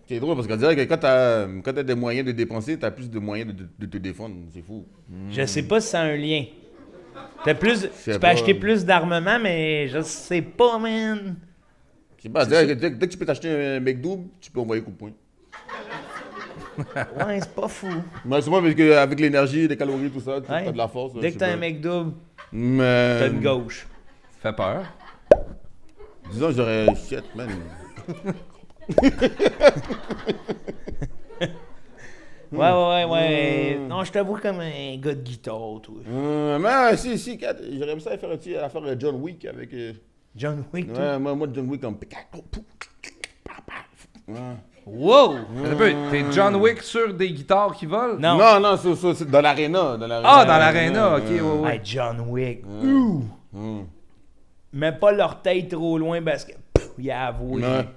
C'est drôle parce qu'on dirait que quand t'as des moyens de dépenser, t'as plus de moyens de te défendre. C'est fou. Je sais pas si ça a un lien. Tu sais peux pas. acheter plus d'armement, mais je sais pas, man. Je sais pas, dès que tu peux t'acheter un McDo, tu peux envoyer coup de poing. Ouais, c'est pas fou. Mais c'est moi parce qu'avec l'énergie, les calories, tout ça, Ouais. t'as de la force. Dès que t'as un mec double, Mais. t'as une gauche. Fait peur. Disons, j'aurais. Shit, man. Ouais. Non, je te vois comme un gars de guitare, toi. Mais si, Kat, j'aurais aimé ça faire l'affaire John Wick avec. John Wick, toi. Ouais, moi, John Wick comme. Ouais. Wow! Un peu, t'es John Wick sur des guitares qui volent? Non. Non, c'est dans l'aréna. Ah, dans l'aréna, ok, ouais. Hey, John Wick. Ouh! Mets pas l'orteil trop loin parce que il a avoué. Ouais.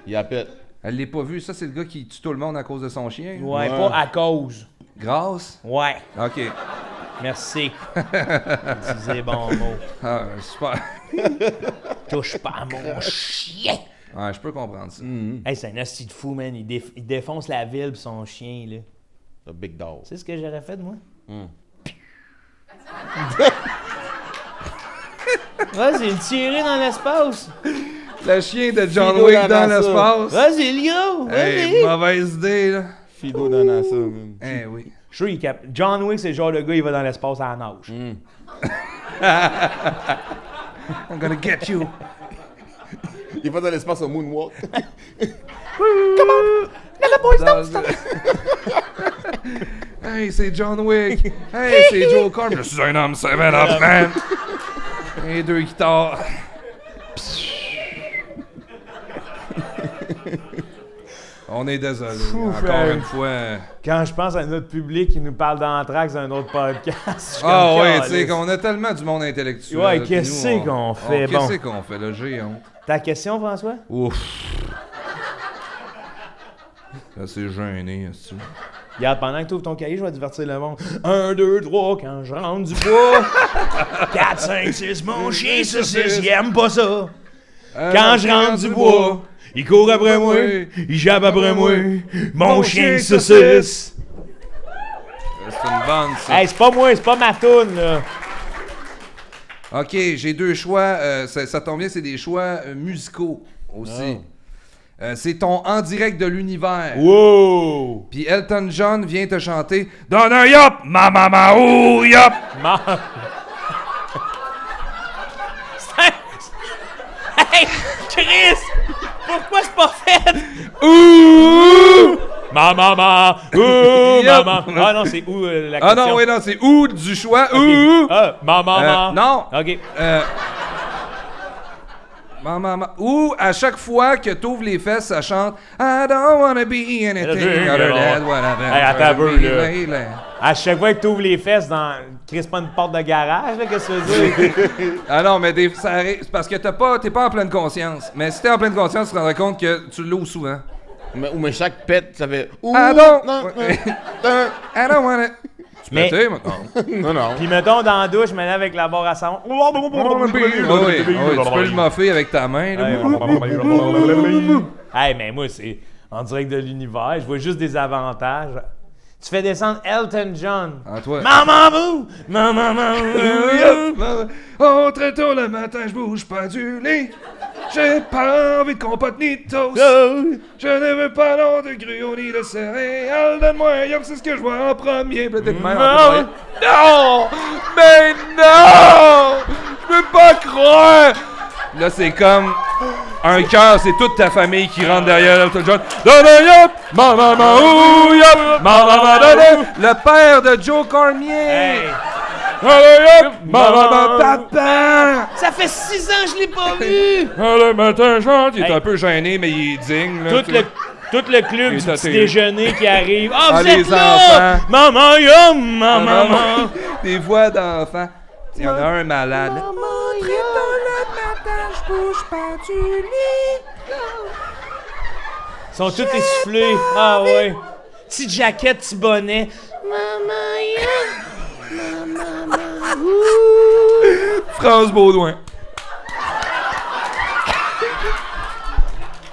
Il appelle. Elle l'est pas vue, ça c'est le gars qui tue tout le monde à cause de son chien? Ouais, pas à cause. Grâce? Ouais. Ok. Merci. Utilisez bon mot. Ah, super. Touche pas à mon chien. Ouais, je peux comprendre ça. Hey, c'est un hostie de fou, man. Il défonce la ville pis son chien, là. The big dog. Tu sais ce que j'aurais fait, moi? Vas-y, le tirer dans l'espace. Le chien de John Fido Wick dans dans la l'espace. Vas-y, le gars. Hey, Vas-y. mauvaise idée, là. Fido dans la ça, man. Eh oui. Je suis sûr qu'il cap. John Wick, c'est le genre de gars, il va dans l'espace à la nage. I'm gonna get you. Il va dans l'espace au moonwalk. Hey, c'est John Wick. Hey, c'est Joe Carter. Je suis un homme 7-up, man. Et deux guitares. On est désolé. Encore une fois. Quand je pense à notre public qui nous parle d'Anthrax dans un autre podcast. Ouais, tu sais qu'on a tellement du monde intellectuel. Ouais, qu'est-ce qu'on fait? Qu'est-ce qu'on fait, là? J'ai honte. Ta question, François? Ouf. Là, c'est gêné, c'est-tu? Regarde, pendant que tu ouvres ton cahier, je vais divertir le monde. 1, 2, 3, quand je rentre du bois. 4, 5, 6, mon chien saucisse, il aime pas ça. Quand je rentre du bois, il court après moi, il jappe après moi. Mon chien saucisse. C'est une bande, ça. Hey, c'est pas moi, c'est pas ma toune, là. OK, j'ai 2 choix. Ça tombe bien, c'est des choix musicaux aussi. C'est ton En direct de l'univers. Wow! Puis Elton John vient te chanter Donne un yop, ma maman, ouh, yop! Hey, Chris! Pourquoi c'est pas fait? Ouh! Ma maman! Ouh, Yep. maman! Ah non, c'est où la question? Ah non, oui, non, c'est ouh du choix. Ok. Ouh! Ah, ma maman! Non! OK. Maman, ou à chaque fois que t'ouvres les fesses, ça chante I don't wanna be anything other than what I've been. Hey, attends un peu, là. lately. À chaque fois que tu ouvres les fesses dans. Chris, pas une porte de garage, là, qu'est-ce que tu veux dire? Ah non, mais ça arrive, c'est parce que t'es pas en pleine conscience. Mais si t'es en pleine conscience, tu te rendras compte que tu l'ouvres souvent. Mais chaque pète, ça fait. I don't wanna. Tu Mais- pétais, maintenant? Non. Puis mettons dans la douche, je me lève avec la barre à savon. Oui, tu peux le moffer avec ta main. là. Hey, mais moi, c'est en direct de l'univers. Je vois juste des avantages. Tu fais descendre Elton John. Ah, toi. Maman, maman, Oh, très tôt le matin, je bouge pas du lit. J'ai pas envie de compote ni de toast. Je ne veux pas non de gruau ni de céréales. Donne-moi un yop, c'est ce que je vois en premier. Peut-être même en premier. Non! Mais non! Je peux pas croire! Là, c'est comme un cœur, c'est toute ta famille qui rentre derrière Elton John. Donne un yop! Maman, ouh, yop! Maman, donne! Le père de Joe Cormier! Hey. Papa! Ça fait 6 ans que je l'ai pas vu! Le matin, chante, il est Hey. un peu gêné, mais il est digne. Là, Tout le club Et du t'as petit tes- déjeuner qui arrive. Ah, Ah, vous les êtes là! enfants. Maman, yum, maman. Des voix d'enfants. Il y en a un malade. Très tôt le matin, je bouge pas du lit. Ils sont tous essoufflés. Ah ouais. Petite jaquette, petit bonnet. Maman, yum. France Baudouin.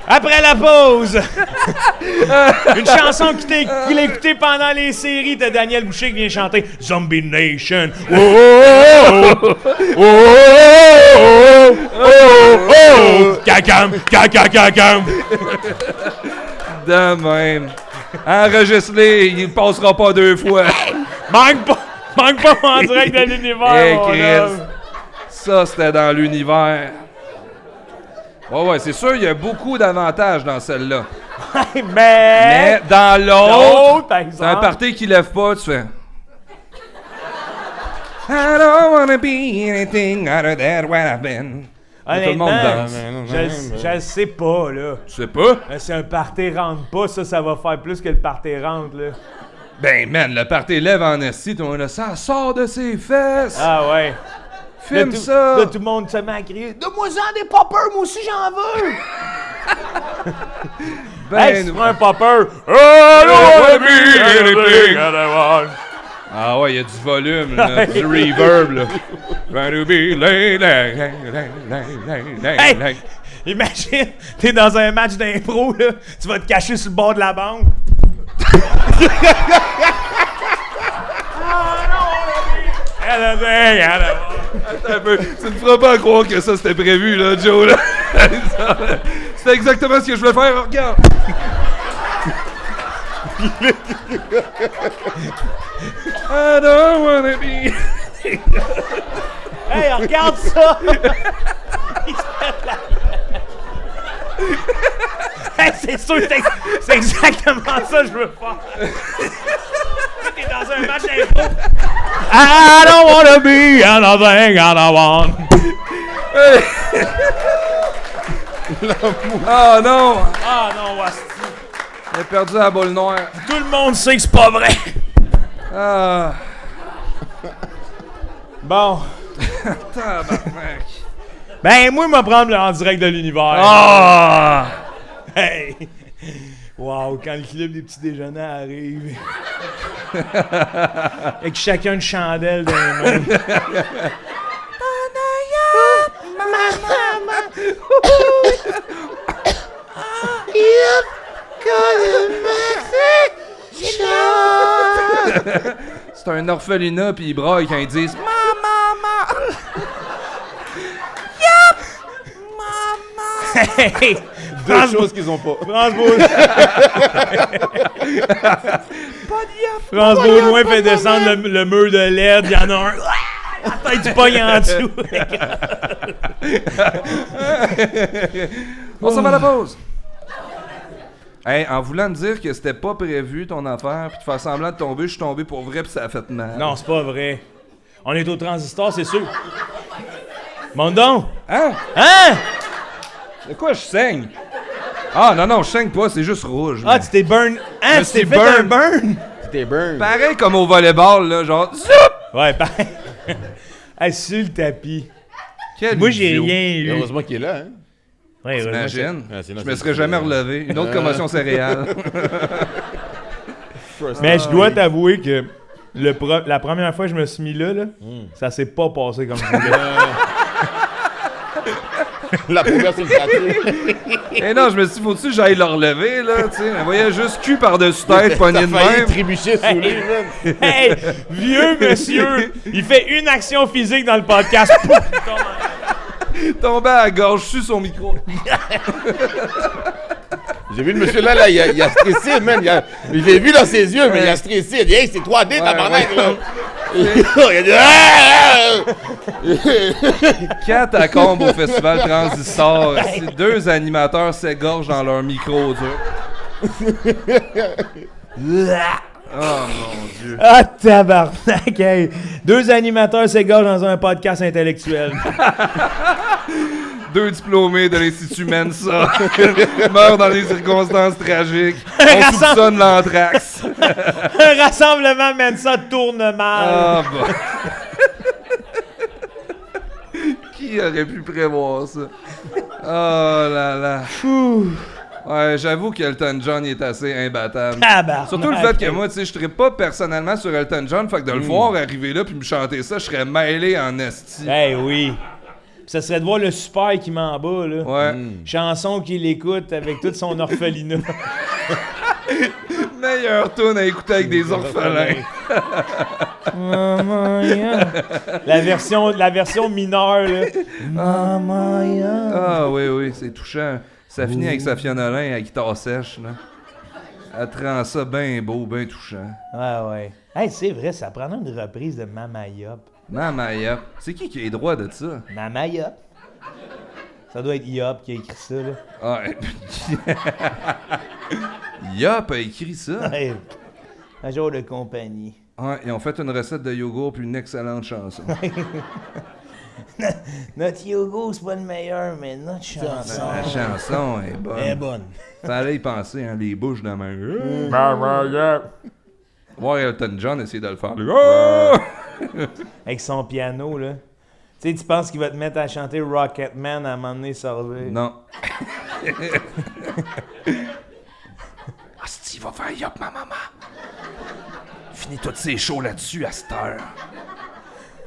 Après la pause, une chanson qu'il a écoutée pendant les séries. T'as Daniel Boucher qui vient chanter Zombie Nation. Oh, oh, oh, oh, oh, oh, oh, Cacam, cacam. De même. Enregistre-les, il passera pas 2 fois. Manque pas en direct de l'univers. Hey, mon Chris. homme. Ça, c'était dans l'univers. Ouais, c'est sûr, il y a beaucoup d'avantages dans celle-là. Mais dans l'autre, par c'est un exemple. party qui lève pas, tu fais. I don't wanna be anything other than what I've been. Tout le monde Honnêtement, danse. je sais pas, là. Tu sais pas? Si un party rentre pas, ça va faire plus que le party rentre, là. Ben, man, le party lève en esti, ça sort de ses fesses. Ah ouais. Filme Là, ça. Là, tout le monde se met à crier. Donne-moi-en des poppers, moi aussi j'en veux! Ben, Hey, tu prends un popper. I don't wanna be anything that I want. Ah ouais, il y a du volume, là, du reverb, là. Try to be Hey! Imagine, t'es dans un match d'impro, là, tu vas te cacher sur le bord de la bande. Attends un peu, tu ne feras pas croire que ça c'était prévu, là, Joe, là. C'était exactement ce que je voulais faire, regarde. I don't wanna be... Hey, regarde ça! Il se pète la gueule. Hey, c'est sûr que c'est exactement ça que je veux faire. T'es dans un match d'impro. I don't wanna be anything I don't want. Oh non! Ah non, Wasti. Il a perdu la boule noire. Tout le monde sait que c'est pas vrai. Ah. Bon. Tabarnak. Ben, moi, je vais prendre le en direct de l'univers. Ah! Hey! Wow, quand le clip des petits déjeuners arrive. Avec chacun une chandelle dans les mains. C'est un orphelinat pis ils braillent quand ils disent Maman! Hey! Deux choses qu'ils ont pas. France Baudouin fait descendre le mur de LED, il y en a un. La tête du pogne en dessous. On s'en va à la pause! Hey, en voulant me dire que c'était pas prévu ton affaire, puis de faire semblant de tomber, je suis tombé pour vrai, puis ça a fait mal. Non, c'est pas vrai. On est au transistor, c'est sûr. Mondon! Hein? Hein? De quoi je saigne? Ah non, je saigne pas, c'est juste rouge. Ah, tu t'es burn. Hein, tu t'es fait un burn? C'était burn. Pareil comme au volleyball, là, genre. Zoup! Ouais, pareil. Hey, sur le tapis. Quel Moi, j'ai idiot. rien eu. Heureusement qu'il est là, hein. Ouais, T'imagines? Ah, c'est Je me serais jamais relevé. Une autre commotion céréale. Mais je dois t'avouer que la première fois que je me suis mis là, ça s'est pas passé comme je voulais. La première, c'est une fracture. Eh non, je me suis dit, faut-tu que j'aille le relever, là, tu sais. Elle voyait juste cul par-dessus tête, pogné de T'as failli même. trébucher sous lui, man. Hey, vieux monsieur, il fait une action physique dans le podcast. Pouf, il tombe en- Tombé à la gorge, sur son micro. J'ai vu le monsieur là, il a stressé, man. Je l'ai vu dans ses yeux, mais il a stressé. Il a dit, hey, c'est 3D, tabarnak, là. Il a dit, Kat à Combe au festival Transistor. C'est 2 animateurs s'égorgent dans leur micro, dur. Oh mon Dieu. Ah, tabarnak, hey. 2 animateurs s'égorgent dans un podcast intellectuel. 2 diplômés de l'Institut Mensa meurent dans des circonstances tragiques. On soupçonne l'anthrax. Un rassemblement mène ça tourne mal. Ah bah. Qui aurait pu prévoir ça? Oh là là. Ouais, j'avoue qu'Elton John il est assez imbattable. Tabarnak. Surtout le fait que moi, tu sais, je trippe pas personnellement sur Elton John, fait que de le voir arriver là puis me chanter ça, je serais mêlé en esti. Eh oui. Ça serait de voir le super qui m'en bat, là. Ouais. Chanson qu'il écoute avec toute son orphelinat. Meilleure tune à écouter avec des orphelins. La version mineure, là. Ah oui, c'est touchant. Ça finit avec sa Nolin à guitare sèche, là. Elle te rend ça bien beau, bien touchant. Ouais. Hey, c'est vrai, ça prendrait une reprise de Mama Yop. Mamaya. C'est qui a les droits de ça? Mama Yop. Ça doit être Yop qui a écrit ça, là. Ouais. Yop a écrit ça. Ouais. Un jour de compagnie. Ouais, ils ont fait une recette de yogourt puis une excellente chanson. Notre yogourt, c'est pas le meilleur, mais notre chanson. La chanson est bonne. Elle est bonne. Fallait y penser, hein, les bouches de la main. Voir Elton John essayer de le faire. Avec son piano, là. Tu sais, tu penses qu'il va te mettre à chanter Rocketman à un moment donné, sortir. Non. Asti, va faire yop ma maman. Finis toutes ces shows là-dessus à cette heure.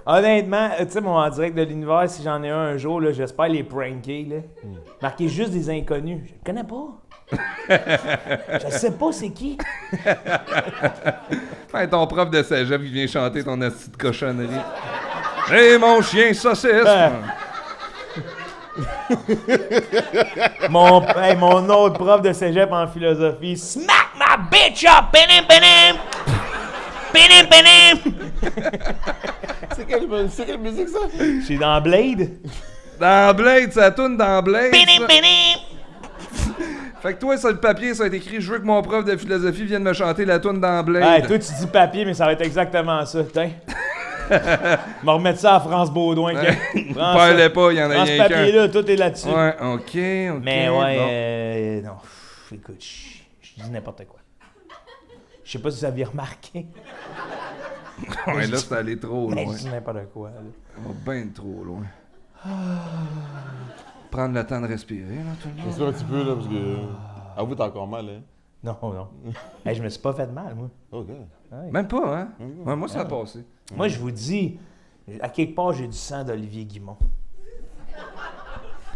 Honnêtement, tu sais, mon en direct de l'univers, si j'en ai un jour, là, j'espère les pranker, là. Marquer juste des inconnus. Je le connais pas. Je sais pas c'est qui. Hey, ton prof de cégep qui vient chanter ton asti de cochonnerie. Hey, mon chien saucisse! Mon autre prof de cégep en philosophie. Smack my bitch up! Binim, binim! Binim, binim! C'est quelle musique, ça? C'est dans Blade? Dans Blade, ça tourne dans Blade. Binim, Ça. binim! Fait que toi, sur le papier, ça a été écrit « Je veux que mon prof de philosophie vienne me chanter la toune dans Blade. Hey, toi, tu dis papier, mais ça va être exactement ça. Tiens. On va remettre ça à France Baudouin. Parlez pas, il y en a Prends ce rien qu'un. papier-là, tout est là-dessus. Ouais, ok. Mais bon. ouais, non. Écoute, je Je dis n'importe quoi. Je sais pas si vous aviez remarqué. Ouais, là, c'est allé trop Mais loin. je dis n'importe quoi. Là. On va bien trop loin. Prendre le temps de respirer, là, tout le monde. Respire un petit peu, là, parce que. Ah, vous, t'as encore mal, hein? Non. Hey, je me suis pas fait mal, moi. Ok. Ouais. Même pas, hein? Ouais, moi, ça a passé. Moi, je vous dis, à quelque part, j'ai du sang d'Olivier Guimond.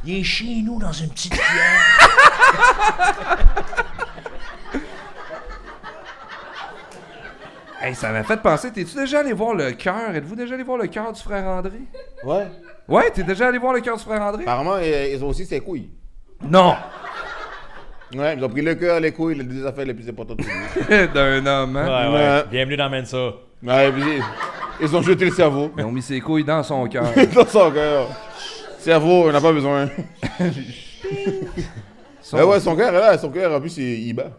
Il est chez nous dans une petite cuillère. Hey, ça m'a fait penser, t'es-tu déjà allé voir le cœur? Êtes-vous déjà allé voir le cœur du frère André? Ouais. Ouais, t'es déjà allé voir le cœur du frère André? Apparemment, ils ont aussi ses couilles. Non! Ouais, ils ont pris le cœur, les couilles, les deux affaires les plus importantes pour lui. D'un homme, hein? Ouais. Bienvenue dans Mensa. Ouais, puis ils ont jeté le cerveau. Ils ont mis ses couilles dans son cœur. Dans son cœur. Cerveau, on n'a pas besoin. Ouais, son cœur, là, son cœur, en plus, il bat.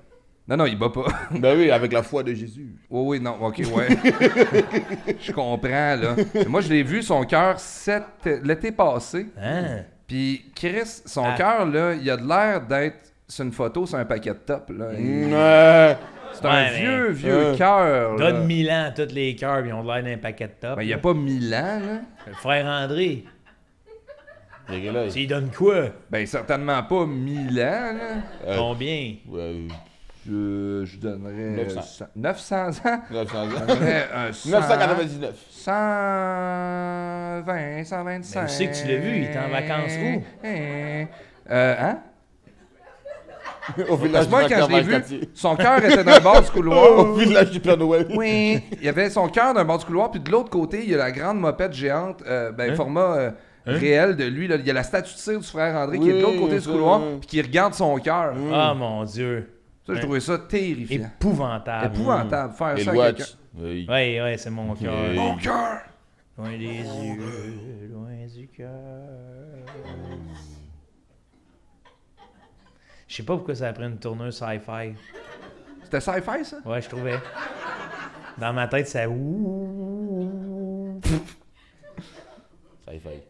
Non, il bat pas. Ben oui, avec la foi de Jésus. Oui, non, ok, ouais. Je comprends, là. Mais moi, je l'ai vu, son cœur, l'été passé. Hein? Puis, Chris, son cœur, là, il a de l'air d'être sur une photo sur un paquet de top, là. Ouais. C'est un Ouais, vieux cœur, là. Donne 1000 ans à tous les cœurs, ils ont l'air d'un paquet de top. Ben, il n'y a pas 1000 ans, là. Le frère André, Les gars, là, il donne quoi? Ben, certainement pas 1000 ans, là. Combien? Je donnerais 900. 900 ans. 900 ans. Je donnerais 999. 120, 125. Mais où c'est que tu l'as vu? Il était en vacances où? Hein? Au village Parce que moi, du quand je l'ai Macron vu, son cœur était d'un bord du couloir. Au village du Père Noël. Oui. Il y avait son cœur d'un bord du couloir, puis de l'autre côté, il y a la grande mopette géante, format réel de lui. Là. Il y a la statue de cire du frère André qui est de l'autre côté du couloir, puis qui regarde son cœur. Ah, mon Dieu. Ça, j'ai trouvé ça terrifiant. Épouvantable. Épouvantable, faire Et ça le à watch. quelqu'un. Oui. Ouais, c'est mon cœur. Oui. Mon cœur! Loin des yeux, loin du cœur. Je sais pas pourquoi ça a pris une tournure sci-fi. C'était sci-fi, ça? Ouais, je trouvais. Dans ma tête, ça... ouh. Ça y fait.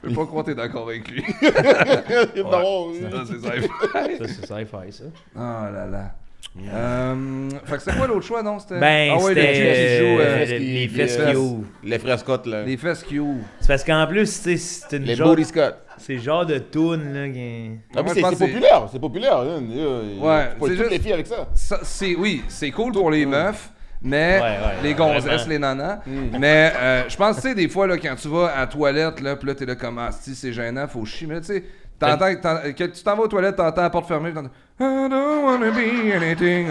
Je peux pas croire que t'es d'accord avec lui. Non, Ça, c'est sci-fi. Ça, c'est sci-fi, ça. Oh là là. Fait que c'est quoi l'autre choix, non? C'était... Ben, ah ouais, le c'était cul qui joue, les qui- fesses qui ouvrent. Les frères Scott, là. les fesses qui ouvrent. C'est parce qu'en plus, c'est une Les genre... Booty Scott. C'est le genre de toune, là, qui... Ah, mais Moi, je c'est pense que populaire, c'est populaire. Hein. Ouais, Faut c'est toutes juste- les filles avec ça. Oui, c'est cool pour les meufs, mais Ouais, les gonzesses, vraiment. les nanas. Mais je pense, tu sais, des fois, là, quand tu vas à la toilette, là, pis là, t'es là comme, ah, si, c'est gênant, faut chier. Mais là, tu sais, que tu t'en vas aux toilettes, t'entends la porte fermée, t'entends, I don't wanna be anything.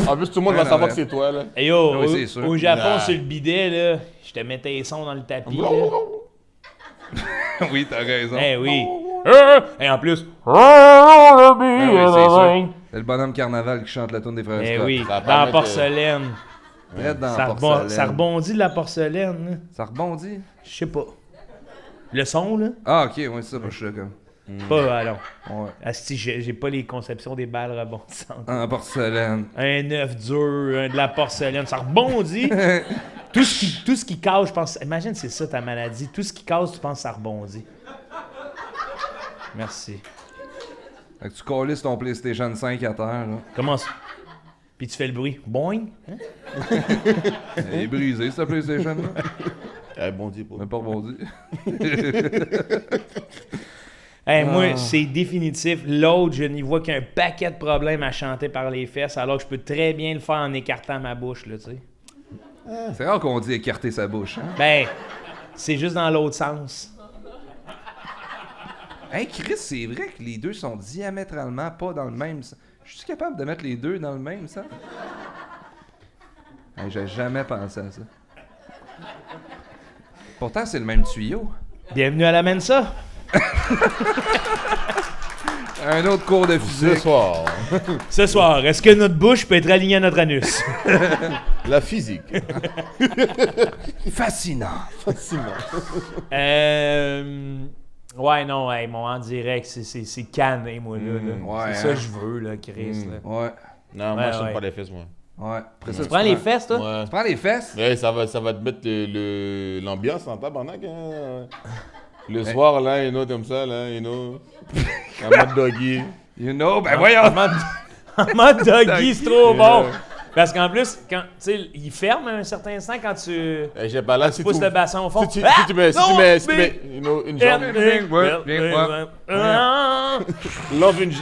En plus, tout le monde va savoir que c'est toi, là. Hey yo, Oui, c'est sûr. au Japon, Ah. sur le bidet, là, je te mettais les sons dans le tapis, là. Oui, t'as raison. Eh oui. Et en plus... Ah oui, c'est sûr. C'est le bonhomme carnaval qui chante la tune des frères Eh Scott. oui, Ça dans permet la de- porcelaine. Prête dans Ça, la porcelaine. ça rebondit de la porcelaine, là. Ça rebondit? Je sais pas. Le son, là? Ah, ok, ouais, c'est ça, je suis là comme. Pas, alors. Ouais. Asti, j'ai pas les conceptions des balles rebondissantes. En porcelaine. Un œuf dur, de la porcelaine, ça rebondit. tout ce qui casse, je pense... Imagine, c'est ça ta maladie. Tout ce qui casse, tu penses que ça rebondit. Merci. Fait que tu calisses ton PlayStation 5 à terre, là. Comment ça? Puis tu fais le bruit. Boing. Hein? Elle est brisée, cette PlayStation, là. Eh, bon Dieu, pas. Mais pas rebondi. Hey, moi, c'est définitif. L'autre, je n'y vois qu'un paquet de problèmes à chanter par les fesses, alors que je peux très bien le faire en écartant ma bouche, là, tu sais. C'est rare qu'on dit écarter sa bouche, hein? Ben, c'est juste dans l'autre sens. Hey, Chris, c'est vrai que les deux sont diamétralement pas dans le même sens. Je suis capable de mettre les deux dans le même sens? Hey, j'ai jamais pensé à ça. Pourtant, c'est le même tuyau. Bienvenue à la Mensa. Un autre cours de Ce physique. soir, Ce soir, est-ce que notre bouche peut être alignée à notre anus? la physique. Fascinant. Ouais, non, hey, mon en direct, c'est cané, moi, là. ouais, c'est ça hein. que je veux, là, Chris. Là. Ouais. Non, moi, Ouais, je ouais. sens pas les fesses, moi. Ouais. Après ça, Tu prends les fesses, toi? Ouais. Tu prends les fesses? Ouais, ça va te mettre l'ambiance en tabarnak, hein. Le soir, là, une autre comme ça, là, une autre. En mode doggy. You know, ben voyons. En mode doggy, c'est trop bon. Parce qu'en plus, quand, tu sais, il ferme à un certain instant quand tu J'ai pas là, pousses le bassin au fond. Si tu mets une jambe,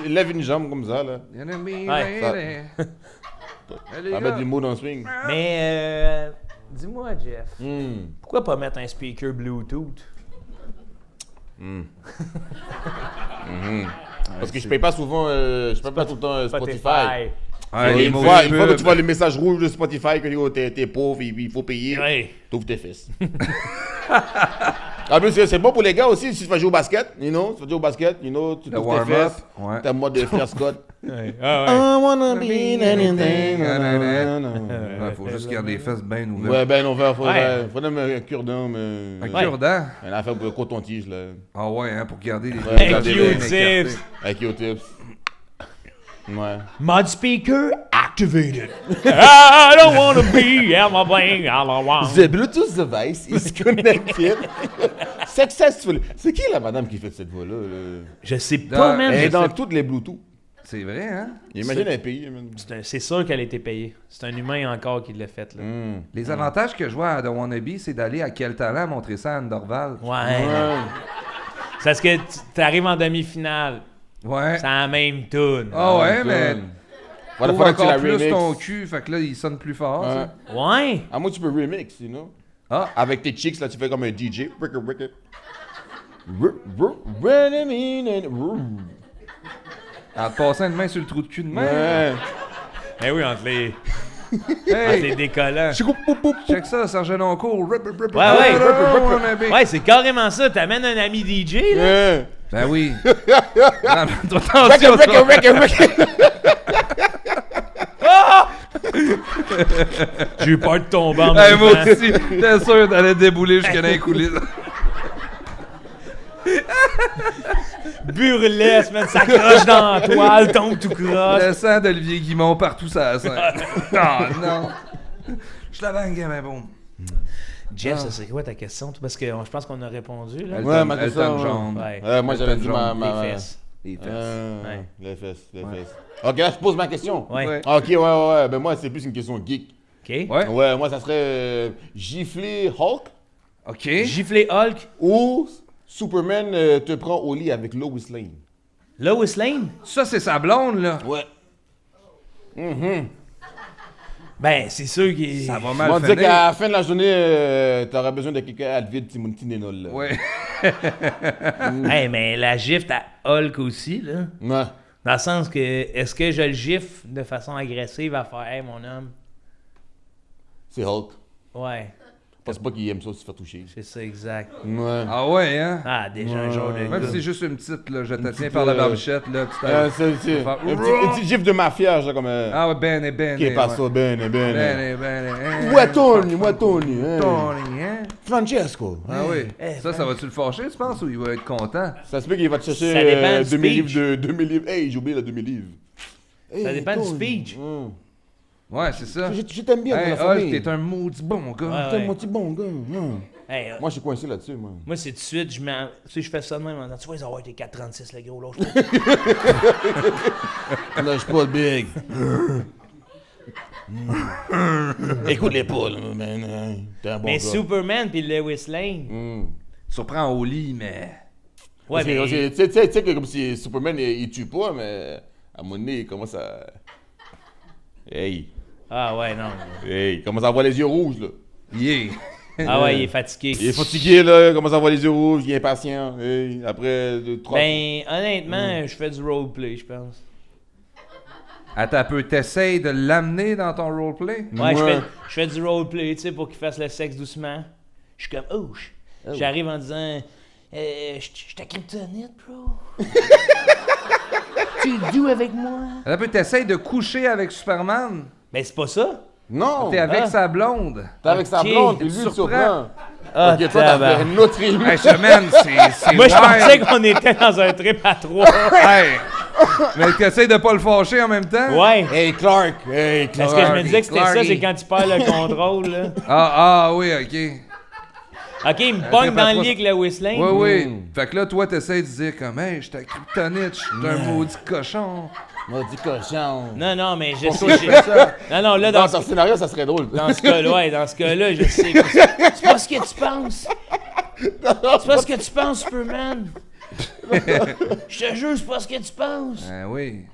lève une jambe comme ça, là. On va mettre du mot dans le swing. Mais, dis-moi, Jeff, pourquoi pas mettre un speaker Bluetooth? Parce que je paye pas souvent, je paye pas tout le temps Spotify. Ouais, Une fois que tu vois le message rouge de Spotify que t'es pauvre, il faut payer, t'ouvres tes fesses. En plus, c'est bon pour les gars aussi, si tu vas jouer au basket, tu ouvres tes fesses, t'as un mode de Frère Scott. I faut juste garder les fesses bien ouvertes. Ouais, ben on va faut même un cure-dent, mais... Un cure-dent? Une affaire pour coton-tige, là. Ah ouais, hein, pour garder les... Un Q-tips. Avec Q-tips. Ouais. Mod speaker activated. I don't wanna be at my bling all I want. The Bluetooth device is connected. Successful. C'est qui la madame qui fait cette voix-là? Je sais pas, man. Elle est dans toutes les Bluetooth. C'est vrai, hein? Imagine elle est payée, man. C'est sûr qu'elle a été payée. C'est un humain encore qui l'a fait, là. Les avantages que je vois à The Wannabe, c'est d'aller à Quel Talent montrer ça à Anne Dorval. Ouais. C'est parce que t'arrives en demi-finale. Ouais. C'est la même tune. Ah ouais, mais... Voilà, Faut faudrait que tu la encore plus remix. ton cul, fait que là, il sonne plus fort, ça. Ouais. À moi, tu peux remix, you know? Ah. Avec tes chicks, là, tu fais comme un DJ. En te passant une main sur le trou de cul de main. Ouais. Eh oui, entre les Hey! décollants. Check ça, Serge Loncourt. Ouais, c'est carrément ça. T'amènes un ami DJ, là. Ouais. Ben oui. Attention, J'ai eu peur de tomber en Hey, même moi temps. aussi, t'es sûr d'aller débouler jusqu'à dans les coulisses. Burlesque, man, ça croche dans la toile, tombe tout croche. Le sang d'Olivier Guimond partout sur la scène. Ah non. Je la bangue, mais bon. Jeff, ça serait quoi ta question? Parce que je pense qu'on a répondu, là. Ouais, ma question, Elton John. Ouais. moi, j'avais dit Les fesses. Les fesses. Ouais. Les fesses. Ok, là, je pose ma question. Ouais. Ok, ouais. Ben moi, c'est plus une question geek. OK. Ouais. Ouais, moi, ça serait gifler Hulk OK. Gifler Hulk. ou Superman te prend au lit avec Lois Lane. Lois Lane? Ça, c'est sa blonde, là. Ouais. Ben, c'est sûr qu'il... Ça va On mal dirait finir. qu'à la fin de la journée, t'auras besoin de quelqu'un à te vide Timothy Nénol, là. Ouais. Hey, mais la gifle à Hulk aussi, là. Ouais. Dans le sens que, est-ce que je le gifle de façon agressive à faire « Hey, mon homme. C'est Hulk. » Ouais, Je pense pas qu'il aime ça se faire toucher. c'est ça, exact. Ouais. Ah ouais, hein? Ah, déjà un genre de Même gars. si c'est juste une petite, là, je te tiens petite, par la barbichette, là, tu t'as... C'est Faire- un petit gif de mafia, genre comme... Ah ouais, ben. Qui est pas ça, ben. Ben. Ouais, Tony. Tony, hein? Francesco. Ah oui. Ça va-tu le fâcher, tu penses, ou il va être content? Ça se peut qu'il va te chercher Ça dépend du 2000 speech. livres de 2000 livres. Hey, j'ai oublié la 2000 livres. Ça dépend du speech. Ouais, c'est ça. Je t'aime bien, Hey, dans la famille. Hulk, t'es un maudit bon gars. Ouais, T'es ouais. mon petit bon gars. Hey, Moi, je suis coincé là-dessus, moi. moi, c'est tout de suite, je fais ça de même. En disant, tu vois, ils ont été 4,36 le gros, là. Lâche pas le big. Écoute les poules, man. T'es un bon Mais gars. Superman puis Lois Lane. Surprend au lit, mais... Ouais, mais... Tu sais que comme si Superman, il tue pas, mais à un moment donné, il commence à... Hey, Ah ouais, non. il commence à avoir les yeux rouges, là. Yeah. Ah ouais, il est fatigué. Il est fatigué, là, il commence à avoir les yeux rouges, il est impatient. Hey, après 2-3... Ben, honnêtement, je fais du roleplay, je pense. Attends un peu, t'essayes de l'amener dans ton roleplay? Ouais, Ouais. je fais du roleplay, tu sais, pour qu'il fasse le sexe doucement. Je suis comme, oh, j'arrive en disant, je ta kryptonite, bro. Tu joues avec moi? Attends un peu, t'essayes de coucher avec Superman? Ben, c'est pas ça. Non! T'es avec Ah. sa blonde? T'es avec sa Ok. blonde, puis lui, Tu il surprends. surprend. Ah, Ok, toi, t'as tabarnak. fait une autre image. Hey, semaine, c'est Moi, je wild. pensais qu'on était dans un trip à trois. Hey! Mais t'essayes de pas le fâcher en même temps? Ouais. Hey, Clark! Hey, Clark! Parce que je me disais que c'était ça, Clarky. c'est quand tu perds le contrôle, là. Ah oui, OK. OK, il me pogne dans le lit avec le whistling. Oui. Fait que là, toi, t'essayes de dire comme, hey, je suis ta kryptonite, je suis un maudit cochon. Maudit cochon. Non, mais je Pourquoi sais. tu fais ça? Non, là, Dans ton scénario, ça serait drôle. dans ce cas-là, je sais. C'est pas ce que tu penses. C'est pas ce que tu penses, Superman. Je te jure, c'est pas ce que tu penses. Ben oui.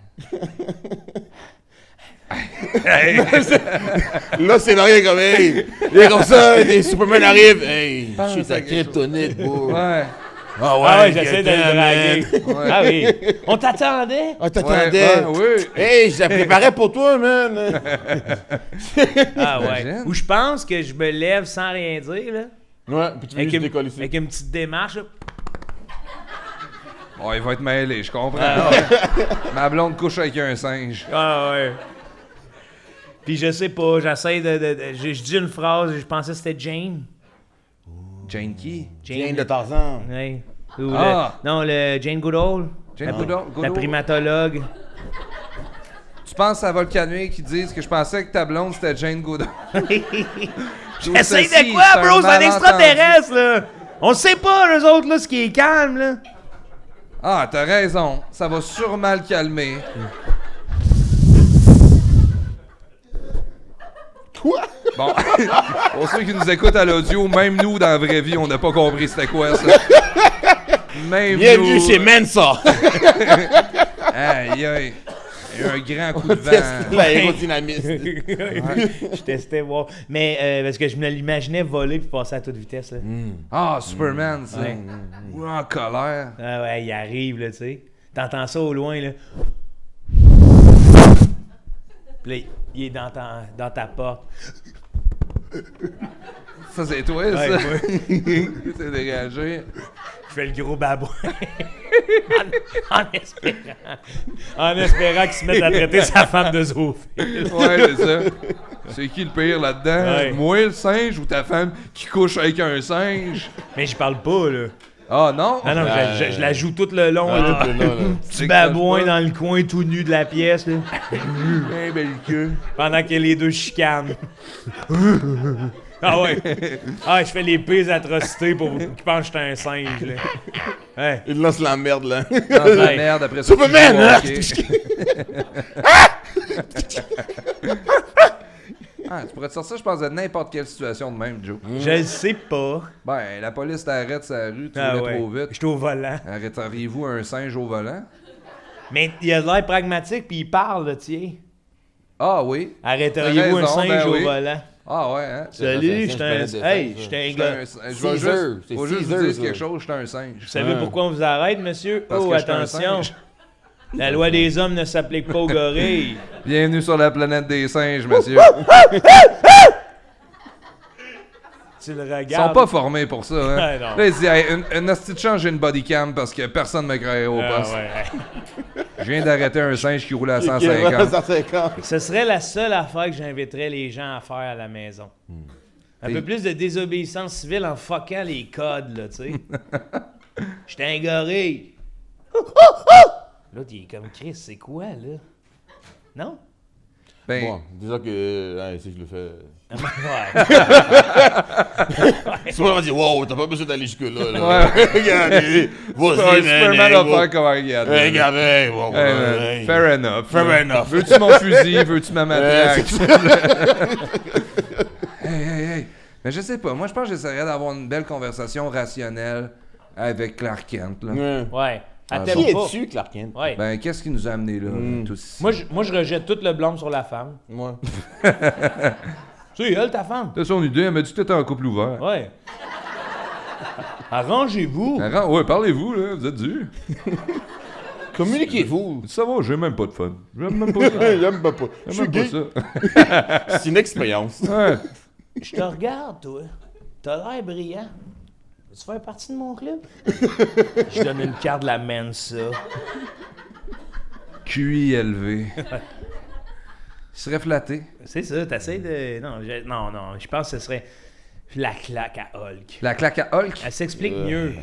Là, c'est rien comme, hey, il est comme ça, les Superman arrivent, hey, je suis ta kryptonite, bro. Ouais. Ah Ouais, j'essaie de le draguer. Ouais. Ah oui. On t'attendait? On t'attendait. Ouais, oui. Hey, je la préparais pour toi, man. Ah ouais. Imagine. Ou je pense que je me lève sans rien dire, là. Ouais, puis tu veux juste décoller ici. Avec une petite démarche, là. Bon, il va être mêlé, je comprends. Ah, Ma blonde couche avec un singe. Ah ouais. Puis je sais pas, j'essaie je dis une phrase, je pensais que c'était Jane. Jane qui? Jane de Tarzan. Ouais. Ou Ah. le Jane Goodall. Jane Goodall? La primatologue. Tu penses à Volcanoï qui disent que je pensais que ta blonde c'était Jane Goodall? J'essaie ceci, de quoi, c'est un bro? C'est un malentendu. extraterrestre, là! On sait pas, eux autres, là, ce qui est calme, là. Ah, t'as raison. Ça va sûrement le calmer. Quoi? Bon, pour ceux qui nous écoutent à l'audio, même nous, dans la vraie vie, on n'a pas compris c'était quoi ça. Même Bienvenue nous. chez Mensa. Aïe, aïe. Il y a eu un grand coup de vent. L'aérodynamiste. Je testais, voir. Mais parce que je me l'imaginais voler puis passer à toute vitesse, là. Ah, Superman, ça. Ouais. Ou en colère. Ah ouais, il arrive, là, tu sais. T'entends ça au loin, là. Puis là, il est dans ta porte. Ça, c'est toi, Ouais, ça. ouais. C'est dégagé. Je fais le gros babouin. en espérant qu'il se mette à traiter sa femme de zoophile. Ouais, c'est ça. C'est qui le pire là-dedans? Ouais. Moi, le singe, ou ta femme qui couche avec un singe? Mais je parle pas, là. Ah, non? Ah non, je la joue tout le long, là. Petit babouin dans le coin tout nu de la pièce, là. Un bel queue. Pendant que les deux chicanent. Ah ouais. Ah, je fais les pires atrocités pour qu'ils pensent que j'étais un singe, là. Ouais. Il lance la merde, là. Dans la merde, après ça. Superman, tu joues au hockey. Ah, tu pourrais te sortir, je pense, de n'importe quelle situation de même, Joe. Je le sais pas. Ben, la police t'arrête sur la rue, tu Ah roulais ouais. trop vite. J'étais au volant. Arrêteriez-vous un singe au volant? Mais il a l'air pragmatique puis il parle, là, tiens. Ah oui. Arrêteriez-vous T'as un raison, singe ben au oui. volant? Ah ouais, hein? Salut, c'est j'étais un un... singe, Hey, ça. j'étais un J'étais gars. un- Je vais Caesar, juste, c'est faut juste Caesar, vous dire ça. quelque chose, j'étais un singe. Vous savez pourquoi on vous arrête, monsieur? Parce Oh, que j'étais un attention. singe. La loi des hommes ne s'applique pas aux gorilles. Bienvenue sur la planète des singes, monsieur. Tu le Ils regardes. sont pas formés pour ça, hein? Ouais, non. Là, ils disent, hey, une hostie de chance, j'ai une body cam parce que personne ne me croirait au Ah, poste. ouais. Je viens d'arrêter un singe qui roulait à Ok, 150. 150. Ce serait la seule affaire que j'inviterais les gens à faire à la maison. Un peu plus de désobéissance civile en fuckant les codes, là, tu sais. J'étais un gorille. L'autre, il est comme Chris, c'est quoi, là? Non? Ben, Bon, disons que si je le fais. Ouais. Superman va dire, wow, t'as pas besoin d'aller jusque-là. Là. Ouais. Regardez, vas-y, man. Superman hey, va faire comme regarde. hey, regardez, wow, Hey, man, hey. fair enough. Fair enough. Veux-tu mon fusil? Veux-tu ma matraque? c'est Hey. Mais je sais pas. Moi, je pense que j'essaierais d'avoir une belle conversation rationnelle avec Clark Kent. Là. Ouais. Ouais. À Qui tel pas. es-tu, Clark Kent? Ouais. Ben, qu'est-ce qui nous a amenés là? Tous? Moi, je rejette tout le blâme sur la femme. Moi. C'est elle, ta femme. T'as son idée, elle m'a dit que t'étais en couple ouvert. Ouais. Arrangez-vous. Ouais, parlez-vous, là, vous êtes durs. Communiquez-vous. Ça va, j'ai même pas de fun. J'aime même pas ça. J'aime pas. Je J'aime suis même gay. pas ça. C'est une expérience. Ouais. Je te regarde, toi. T'as l'air brillant. Tu fais partie de mon club? Je donne une carte de la Mensa. QI élevé. Il serait flatté. C'est ça, t'essayes de... Non, je pense que ce serait la claque à Hulk. La claque à Hulk? Elle s'explique mieux.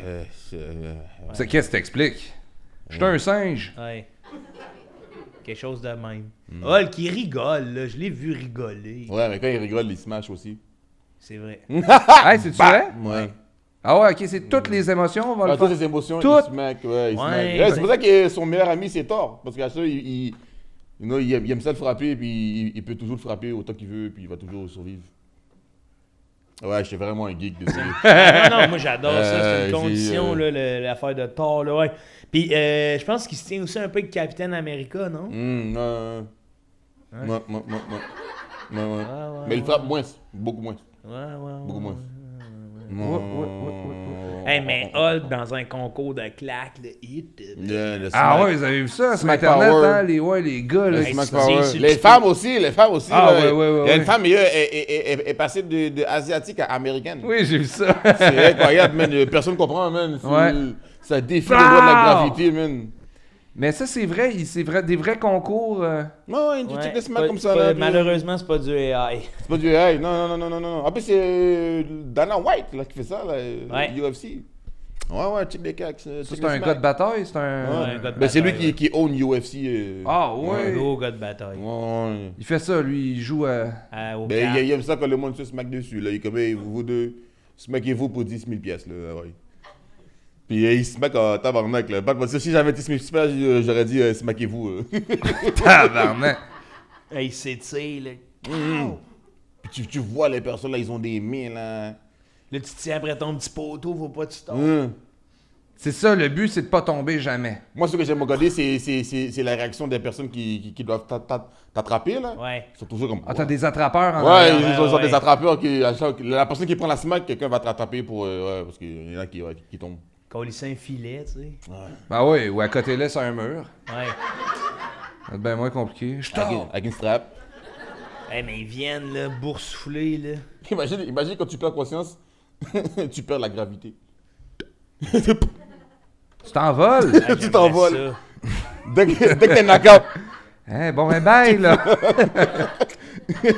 C'est qu'est-ce que t'expliques? Je suis un singe. Ouais. Quelque chose de même. Hulk, il rigole, là. Je l'ai vu rigoler. Ouais, mais quand il rigole, il smash aussi. C'est vrai. Hey, c'est-tu vrai? Ouais. Ah ouais, ok, c'est toutes les émotions, on va le Toutes faire. les émotions, Toutes. il smack. Ouais, il Ouais. smack. Ouais, c'est pour ça que son meilleur ami, c'est Thor. Parce qu'à ça, il Il aime ça le frapper, puis il peut toujours le frapper autant qu'il veut, puis il va toujours survivre. Ouais, je suis vraiment un geek, désolé. Non, moi j'adore ça, c'est une condition, là, l'affaire de Thor, là, ouais. Puis je pense qu'il se tient aussi un peu avec Captain America, non? Non. Ouais. Ouais. Mais il frappe moins, beaucoup moins. Beaucoup moins. Hey, mais Hulk dans un concours de claques, le hit. Ah ouais, vous avez vu ça sur Smack Internet, Power. hein, les gars, là. Le Hey, Smack c'est- Power. c'est- Les femmes aussi. Ah, là. ouais. Il y a une femme, est passée de asiatique à américaine. Oui, j'ai vu ça. C'est incroyable, man. Personne ne comprend, man. Ouais. Ça défie les lois de la gravité, man. Mais ça, c'est vrai, des vrais concours. Non, une check des smack pas- comme ça, pas- là. puis- malheureusement, c'est pas du AI. C'est pas du AI. Non. En plus, c'est Dana White, là, qui fait ça, là. Ouais. UFC. Ouais, check des cacs. Ça, c'est un gars de bataille, c'est un. Ouais, un gars de Ben, c'est lui bataille, qui own UFC. Ah Un ouais. gros gars de bataille. Ouais. Il fait ça, lui, il joue à. Au Ben, camp. il aime ça quand le monde se smack dessus, là. Il est comme, hey, vous deux, smackez-vous pour 10 000 piastres, là. Ouais. Puis il smack en tabarnak, là. Parce que si j'avais 10 000 piastres, j'aurais dit, smackez-vous. Tabarnak. Hey, il s'étire, là. Puis tu vois les personnes, là, ils ont des mains, là. Là, tu tiens après ton petit poteau, faut pas que tu tombes. C'est ça, le but, c'est de pas tomber jamais. Moi, ce que j'aime regarder, c'est la réaction des personnes qui doivent t'attraper, là. Ouais. Ils sont toujours comme... Ah, t'as des attrapeurs en Ouais, arrière. ils ont ouais. des attrapeurs qui... La personne qui prend la smack, quelqu'un va te rattraper pour... ouais, parce qu'il y en a qui tombent. Colisser un filet, tu sais. Ben oui, ou à côté là, c'est un mur. Ouais. C'est bien moins compliqué. Je Avec une strap. Hey, mais ils viennent, là, boursouflés, là. Imagine quand tu perds conscience, tu perds la gravité. Tu t'envoles. Hey, Tu j'aimerais t'envoles. ça. Dès que t'es knock-out. Hein, bon, ben bye, là.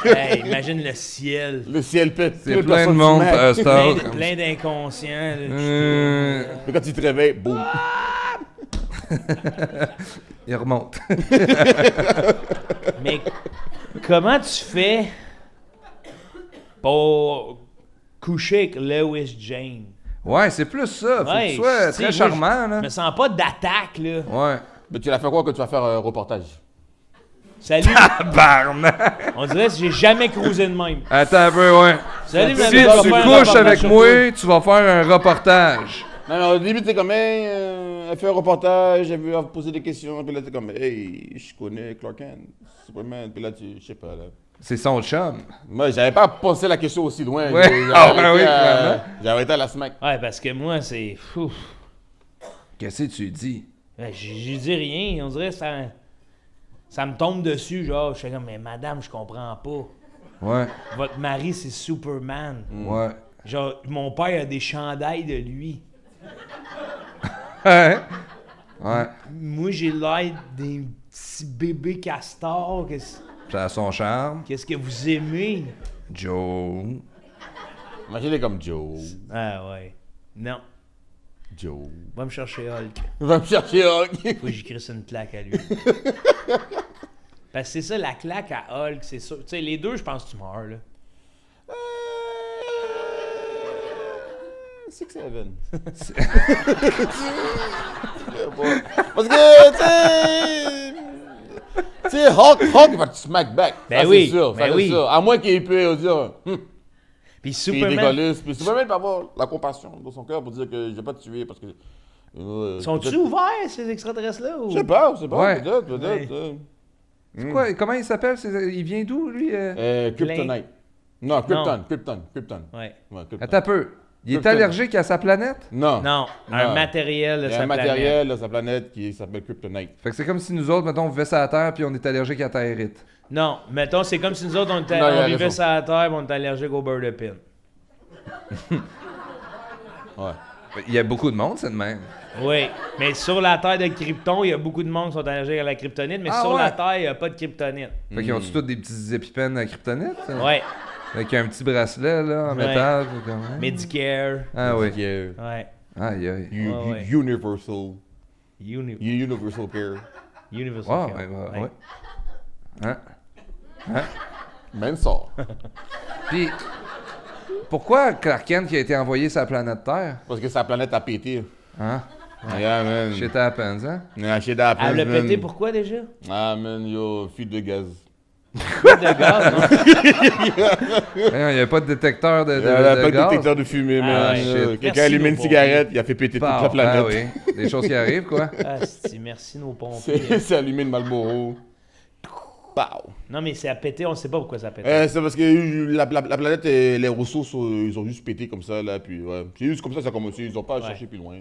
Hey, imagine le ciel. Le ciel pète. C'est plein de monde à cette heure. Plein d'inconscients, là. Mais quand tu te réveilles, boum. Il remonte. Mais comment tu fais pour coucher avec Lois Jane? Ouais, c'est plus ça. Faut que Ouais, tu sois tu sais, très moi, charmant, Je là. me sens pas d'attaque, là. Ouais. Mais tu l'as fait quoi que tu vas faire un reportage? Salut! Barnac! On dirait que j'ai jamais cruisé de même. Attends un peu, ouais. Salut, Si ma tu belle, on va faire un couches reportage avec sur moi, toi. tu vas faire un reportage. Non, au début, t'es comme, hey, elle fait un reportage, elle veut poser des questions. Puis là, t'es comme, hey, je connais Clark Kent, Superman. Puis là, je sais pas, là. C'est son chum. Moi, j'avais pas pensé la question aussi loin. Ouais. J'ai Ah, arrêté oui, à- vraiment. J'ai arrêté à la smack. Ouais, parce que moi, c'est... Fou. Qu'est-ce que tu dis? Ouais, j'ai dit rien. On dirait que ça me tombe dessus, genre. Je suis comme, mais madame, je comprends pas. Ouais. Votre mari, c'est Superman. Ouais. Genre, mon père a des chandails de lui. Ouais. Ouais. Moi, j'ai l'air d'un petit bébé castor. Ça a son charme. Qu'est-ce que vous aimez? Joe. Imaginez comme Joe. Ah ouais. Non. Joe. Va me chercher Hulk. Va me chercher Hulk. Faut que j'y crisse une claque à lui. Parce que c'est ça, la claque à Hulk, c'est sûr. Tu sais, les deux, je pense que tu meurs, là. 6-7. Parce que, tu sais, Hulk va te smack back. Ben Ça, oui, c'est sûr. ben ça, c'est oui. sûr. À moins qu'il peut dire, Puis puis il Superman. décollisse. Puis Superman peut avoir la compassion dans son cœur pour dire que je vais pas te tuer parce que. Sont-ils peut-être- ouverts, ces extraterrestres-là? Ou... Je sais pas, Ouais. peut-être. C'est quoi? Comment il s'appelle? Il vient d'où, lui? Kryptonite. Non, Krypton. Ouais. Ouais, Krypton. Attends un peu. Il est Krypton. allergique à sa planète? Non. Non, un Non. matériel de Il y a sa un planète. matériel de sa planète qui s'appelle Kryptonite. Fait que c'est comme si nous autres, mettons, on vivait sur la Terre puis on est allergique à Territe. Non, mettons, c'est comme si nous autres, Non, il y a on vivait raison. sur la Terre et on était allergique au beurre de pin. Ouais. Il y a beaucoup de monde, c'est de même. Oui, mais sur la Terre de Krypton, il y a beaucoup de monde qui sont allergiques à la kryptonite, mais Ah sur ouais? la Terre, il n'y a pas de kryptonite. Fait qu'ils ont-tu tous des petits épipènes à kryptonite? ça? Ouais, Avec un petit bracelet, là, en Ouais. métal. puis comme, hein? Medicare. Ah oui. Yeah. Ouais. Aïe, aïe. Ouais, ouais. Universal. Universal Care. Wow, Care. ouais. Hein? Même ça. Puis, pourquoi Clark Kent qui a été envoyé sur la planète Terre? Parce que sa planète a pété. Hein? Yeah, man. Shit happens, hein? Yeah, shit happens, Elle l'a man. pété pourquoi déjà? Ah, man, yo, fuite de gaz. Fuite de gaz, non? Il n'y a pas de détecteur de Il n'y avait pas de gaz. détecteur de fumée, Ah, man. ouais, shit. Quelqu'un a Merci, allumé une nos cigarette, il a fait péter toute la planète. Ah oui, des choses qui arrivent, quoi. Ah, merci nos pompiers. C'est allumé une Marlboro. Pow. Non, mais c'est à péter, on ne sait pas pourquoi ça a pété. C'est parce que la planète, les ressources, ils ont juste pété comme ça, là, puis ouais. C'est juste comme ça a commencé, ils n'ont pas cherché plus loin.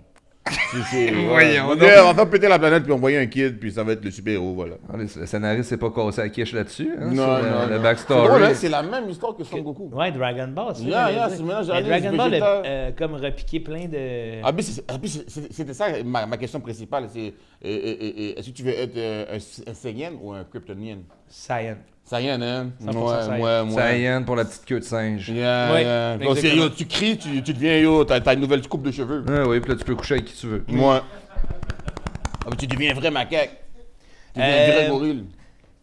Voyons On donc. dit, on va péter la planète, puis envoyer un kid, puis ça va être le super-héros, voilà. Ah, le scénariste s'est pas cassé à quiche là-dessus, hein, Non, sur non, le non. C'est backstory. drôle, hein, c'est la même histoire que Son Goku. Ouais, Dragon Ball, c'est Yeah, ça. yeah, c'est maintenant, j'ai Mais regardé Dragon Ball Vegeta. a comme repiqué plein de. Ah, puis c'était ça ma question principale, c'est est-ce que tu veux être un Saiyan ou un Kryptonian? Saiyan. Saiyan, hein? 100% Saiyan. Saiyan pour la petite queue de singe. Yeah, Ouais, yeah. Donc, exactement. yo, tu cries, tu deviens, yo, t'as une nouvelle coupe de cheveux. Ah oui, puis là, tu peux coucher avec qui tu veux. Moi. Ah, mais tu deviens un vrai macaque. Tu deviens un vrai gorille. Tu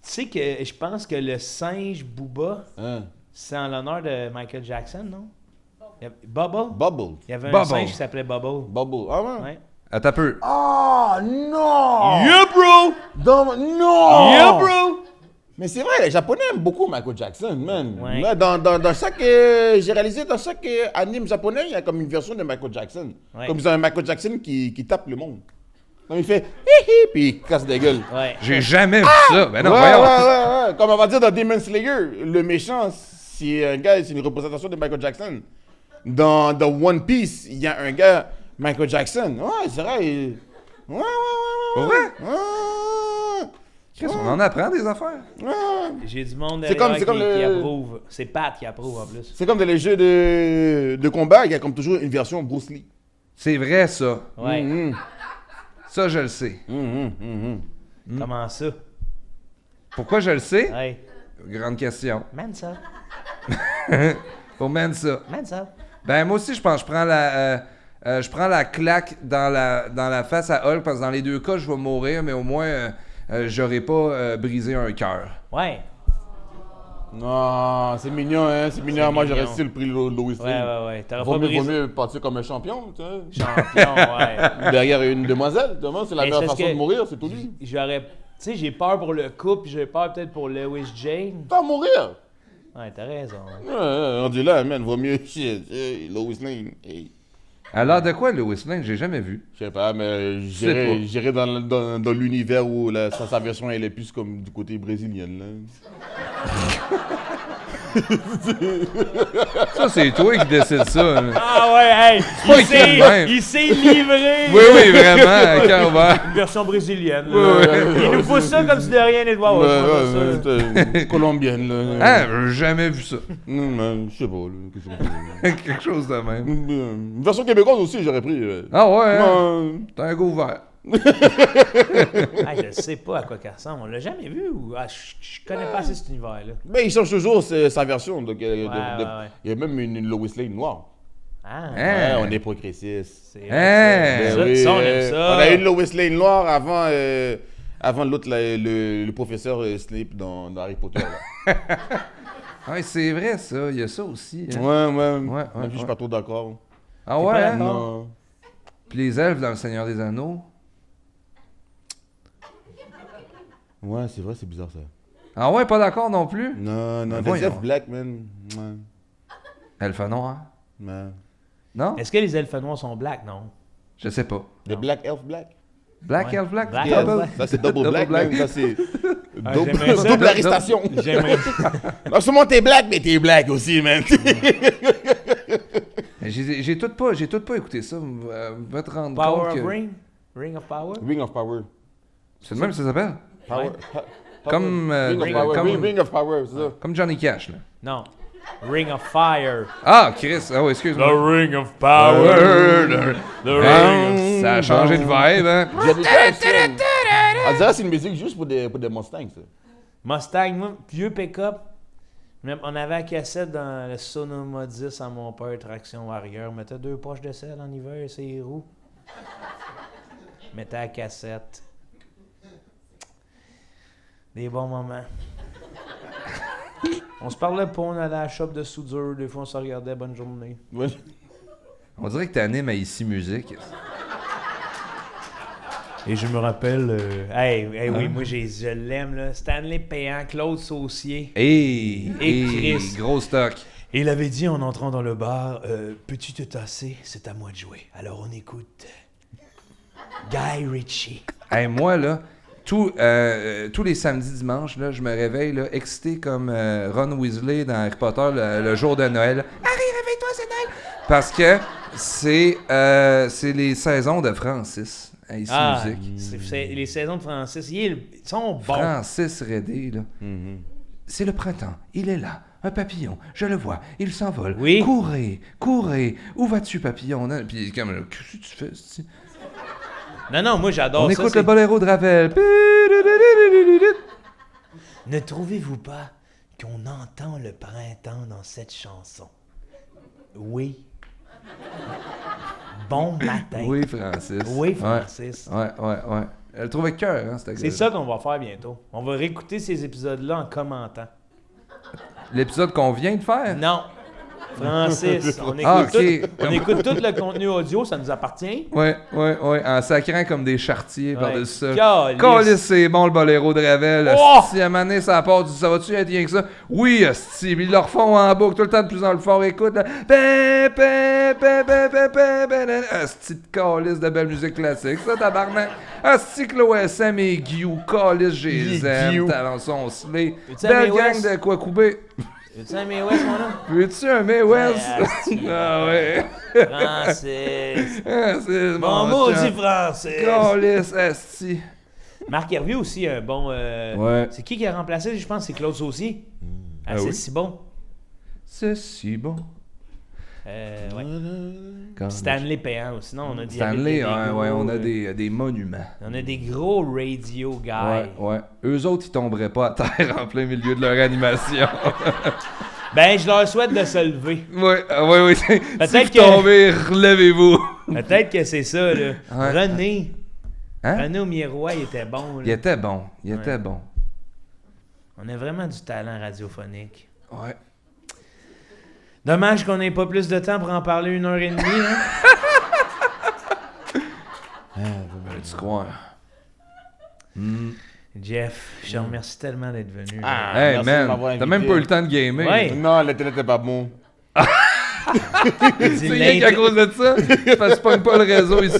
sais que je pense que le singe Booba, Hein? c'est en l'honneur de Michael Jackson, non? Bubble? Bubble. Il y avait un Bubble. singe qui s'appelait Bubble. Bubble. Ah ouais? Ouais. Attends un peu. Oh non! Yeah, bro! Non! Yeah, bro! Mais c'est vrai, les Japonais aiment beaucoup Michael Jackson, man. Ouais. Là, dans chaque... j'ai réalisé, dans chaque anime japonais, il y a comme une version de Michael Jackson. Ouais. Comme ils ont un Michael Jackson qui tape le monde. Donc il fait hi hi, puis il casse des gueules. Ouais. J'ai jamais vu ça. Ben non, ouais, voyons. ouais. Comme on va dire dans Demon Slayer, le méchant, c'est un gars, c'est une représentation de Michael Jackson. Dans One Piece, il y a un gars, Michael Jackson. Ouais, c'est vrai. Ouais. Pour vrai? Ouais. Qu'est-ce qu'on en apprend des affaires? J'ai du monde C'est comme- derrière c'est comme qui le- approuve. C'est Pat qui approuve en plus. C'est comme dans les jeux de combat, il y a comme toujours une version Bruce Lee. C'est vrai, ça. Ouais. Mhm. Ça, je le sais. Comment ça? Pourquoi je le sais? Ouais. Grande question. Man ça. Faut mène ça. Man ça. Ben, moi aussi, je pense que je prends la claque dans la face à Hulk, parce que dans les deux cas, je vais mourir, mais au moins, j'aurais pas brisé un cœur. Ouais. Non, c'est mignon, hein. C'est mignon. Moi, j'aurais mignon. style pris Lois Lane. Ouais. T'aurais Vaut pas mieux brisé. partir comme un champion, tu sais. Champion, ouais. Derrière une demoiselle, demain, c'est la Mais meilleure c'est parce façon de que mourir, c'est tout lui. J'aurais. Tu sais, j'ai peur pour le couple, j'ai peur peut-être pour Lois Jane. Pas mourir. Ouais, t'as raison. Ouais, on dit là, man, vaut mieux shit. Hey, Lois Lane. Hey. Alors, de quoi, Lois Lane? J'ai jamais vu. Je sais pas, mais sais j'irai dans l'univers où sa version elle est plus comme du côté brésilien. Là. Ça, c'est toi qui décides ça. Hein. Ah ouais, hey! pas écrit de même. Il s'est livré! Oui, vraiment, cœur ouvert. Une version brésilienne. Ouais. Il nous pousse ça comme si de rien n'était. Ouais, Ouais, c'est pas ça. colombienne, là. Ah, j'ai jamais vu ça. Non, mais je sais pas, là. Qu'est-ce qu'on fait? Quelque chose de même. Une version québécoise aussi, j'aurais pris. Ah ouais, hein? Ouais. T'as un go ouvert. Ah, je sais pas à quoi qu'elle ressemble. On l'a jamais vu ou. Ah, je connais pas assez cet univers-là. Mais il change toujours sa version. Donc, ouais. il y a même une Lois Lane noire. Ah, Hein? Ouais, on est progressiste. c'est. Hein? Ça, ça, on aime ça. On a une Lois Lane noire avant l'autre, le professeur Snape dans Harry Potter. Là. Ah, c'est vrai, ça. Il y a ça aussi. Hein. Ouais. Ouais, Même si je suis pas trop d'accord. Ah ouais? pas Hein? d'accord? Non. Puis les elfes dans Le Seigneur des Anneaux. Ouais, c'est vrai, c'est bizarre ça. Ah ouais, pas d'accord non plus? Non, Ben des voyons. elfes black, man. Ouais. Elfe noir? Ouais. Non? Est-ce que les elfes noirs sont black? Non. Je sais pas. The black elf black. Black Ouais. Elf Black? Black Double? Elf Black. Ça, c'est double black, man. Ça, c'est j'aimerais ça. double arrestation. J'aimerais. Non seulement t'es black, mais t'es black aussi, man. J'ai tout pas écouté ça. Va te rendre Power compte of que... Ring? Ring of Power? Ring of Power. C'est le même que ça s'appelle? Power. Comme, Ring of Power. comme- Ring of Power, c'est ça. Comme Johnny Cash, là. Non. Ring of Fire. Ah, Chris. Ah oui, excuse-moi. Ring of Power. The Ça a changé de vibe, hein? Johnny Cash, on dirait que c'est une musique juste pour des Mustangs, ça. Mustang, moi, vieux pick-up. Même, on avait la cassette dans le Sonoma 10 à mon père, traction arrière. On mettait 2 poches de sel en hiver, ses roues. Mettait la cassette. Des bons moments. On se parlait pas, on allait à la shop de soudure. Des fois, on se regardait, bonne journée. Ouais. On dirait que t'animes à Ici Musique. Et je me rappelle... oui, moi, je l'aime, là. Stanley Péan, Claude Saucier. Et Chris. gros stock. Et il avait dit en entrant dans le bar, peux-tu te tasser? C'est à moi de jouer. Alors, on écoute Guy Ritchie. Hey, moi, là, tous les samedis, dimanches, là, je me réveille là, excité comme Ron Weasley dans Harry Potter le jour de Noël. Harry, réveille-toi, c'est Noël! Parce que c'est les saisons de Francis. Ici Musique. C'est les saisons de Francis. Ils sont bons. Francis Redé, là. Mm-hmm. C'est le printemps. Il est là. Un papillon. Je le vois. Il s'envole. Oui. Courez. Où vas-tu, papillon? Puis, comme, qu'est-ce que tu fais, c'ti? Non, moi, j'adore On ça. écoute le boléro de Ravel. Ne trouvez-vous pas qu'on entend le printemps dans cette chanson? Oui. Bon matin. Oui, Francis. Oui, Francis. Ouais. Elle trouve avec cœur, hein, cette C'est ça qu'on va faire bientôt. On va réécouter ces épisodes-là en commentant. L'épisode qu'on vient de faire? Non. Francis, on écoute tout le contenu audio, ça nous appartient. Ouais, en sacrant comme des chartiers par-dessus ça. Calice. Calice, c'est bon le boléro de Ravel. Oh! Si à un moment donné, ça part ça va-tu être rien que ça? Oui, asti, ils le refont en boucle tout le temps de plus en plus fort. Écoute, là. Asti de calice de belle musique classique, ça, tabarnak. Asti que l'OSM et Guillou, calice, j'ai aime, talent son slé. Belle gang de quoi couper. Veux-tu un May West, mon homme? Veux-tu un May West? Ah ouais. Francis. C'est Bon maudit Francis. Calice, asti. Marc Hervieux aussi, un bon... Ouais. C'est qui a remplacé? Je pense que c'est Claude Saucier. Ah c'est oui? si bon. C'est si bon. Ouais. Quand Stanley Péan aussi. Non, on a dit... Stanley, on a des monuments. On a des gros radio guys. Ouais. Eux autres, ils tomberaient pas à terre en plein milieu de leur animation. Ben, je leur souhaite de se lever. Oui. Si Peut-être vous que- tombez, relevez-vous. Peut-être que c'est ça, là. Ouais. René. Hein? René au miroir, il était bon, là. Il était bon. On a vraiment du talent radiophonique. Ouais. Dommage qu'on n'ait pas plus de temps pour en parler 1h30, hein? Tu crois? Jeff, je te remercie tellement d'être venu. Hey merci de m'avoir man, t'as invité. même pas eu le temps de gamer. Ouais. Non, l'internet n'est pas bon. C'est rien qu'à cause de ça. Parce que pogne pas le réseau ici.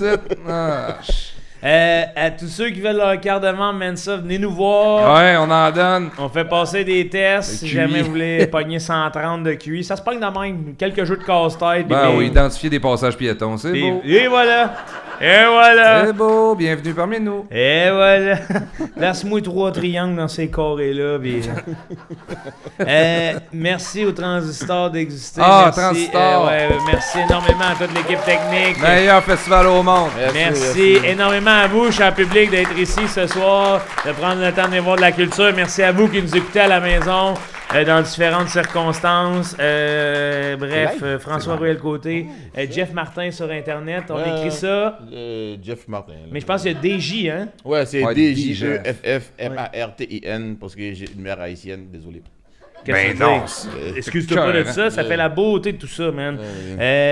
Ah. À tous ceux qui veulent leur carte de membre, Mensa, venez nous voir. Ouais, on en donne. On fait passer des tests. Le Si QI. jamais vous voulez pogner 130 de QI, ça se pogne de même. Quelques jeux de casse-tête. Ben puis oui, identifier des passages piétons, c'est beau. Et voilà. Et voilà. C'est beau, bienvenue parmi nous. Et voilà. Place-moi 3 triangles dans ces carrés-là. Puis... merci au Transistor d'exister. Ah, merci, Transistor. merci énormément à toute l'équipe technique. Meilleur festival au monde. Merci énormément à vous, cher public, d'être ici ce soir, de prendre le temps de venir voir de la culture. Merci à vous qui nous écoutez à la maison, dans différentes circonstances. François Ruel-Côté, Jeff Martin sur Internet, on écrit ça. Jeff Martin. Mais je pense qu'il y a DJ, hein? Ouais, c'est Ouais, DJEFFMARTIN, parce que j'ai une mère haïtienne, désolé. Qu'est-ce que tu veux dire? Excuse-toi pas de ça, ça fait la beauté de tout ça, man.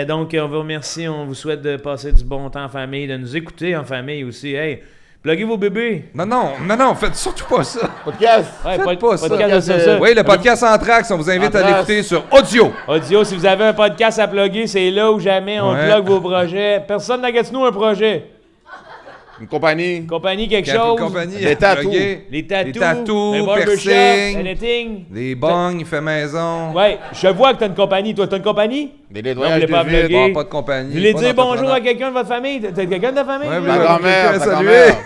Donc, on vous remercie, on vous souhaite de passer du bon temps en famille, de nous écouter en famille aussi. Hey, pluguez vos bébés. Non, faites surtout pas ça. Podcast! Ouais, Faites pas ça. podcast de ça. Oui, le podcast Anthrax, on vous invite à Anthrax. l'écouter sur audio. Audio, si vous avez un podcast à plugger, c'est là où jamais on Ouais. plug vos projets. Personne n'a Gatineau un projet. Une compagnie. Compagnie, quelque Quelle chose. compagnie Des à tatous. plugger? Les tatous. Les tatous, le barbershop, piercing. anything. Les bongs, fait maison. Ouais, je vois que t'as une compagnie. Toi, t'as une compagnie? Des Non, nettoyages vous voulez pas de vide. plugger. Pas de compagnie. Vous voulez pas dire bonjour d'entrepreneur. à quelqu'un de votre famille? T'as quelqu'un de ta famille? Ouais, Ma oui, grand-mère, quelqu'un à ta saluer. grand-mère.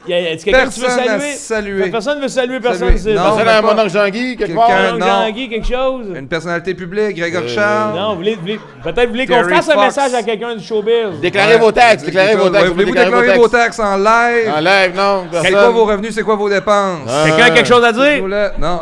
Est-ce quelqu'un que tu veux Personne à saluer? saluer. Personne veut saluer personne. Saluer. c'est- Non, Personne mais à pas- mon oncle Jean-Guy, quelque Quelqu'un- part. Non, non. Jean-Guy, quelque chose? Une personnalité publique, Grégory Charles. Non, peut-être vous voulez qu'on Terry fasse un Fox. message à quelqu'un du showbiz. Déclarez vos taxes, déclarez vos taxes. Voulez-vous déclarer vos taxes en live? En live, non, C'est quoi personne. vos revenus, c'est quoi vos dépenses? Ah. Quelqu'un a quelque chose à dire? Non.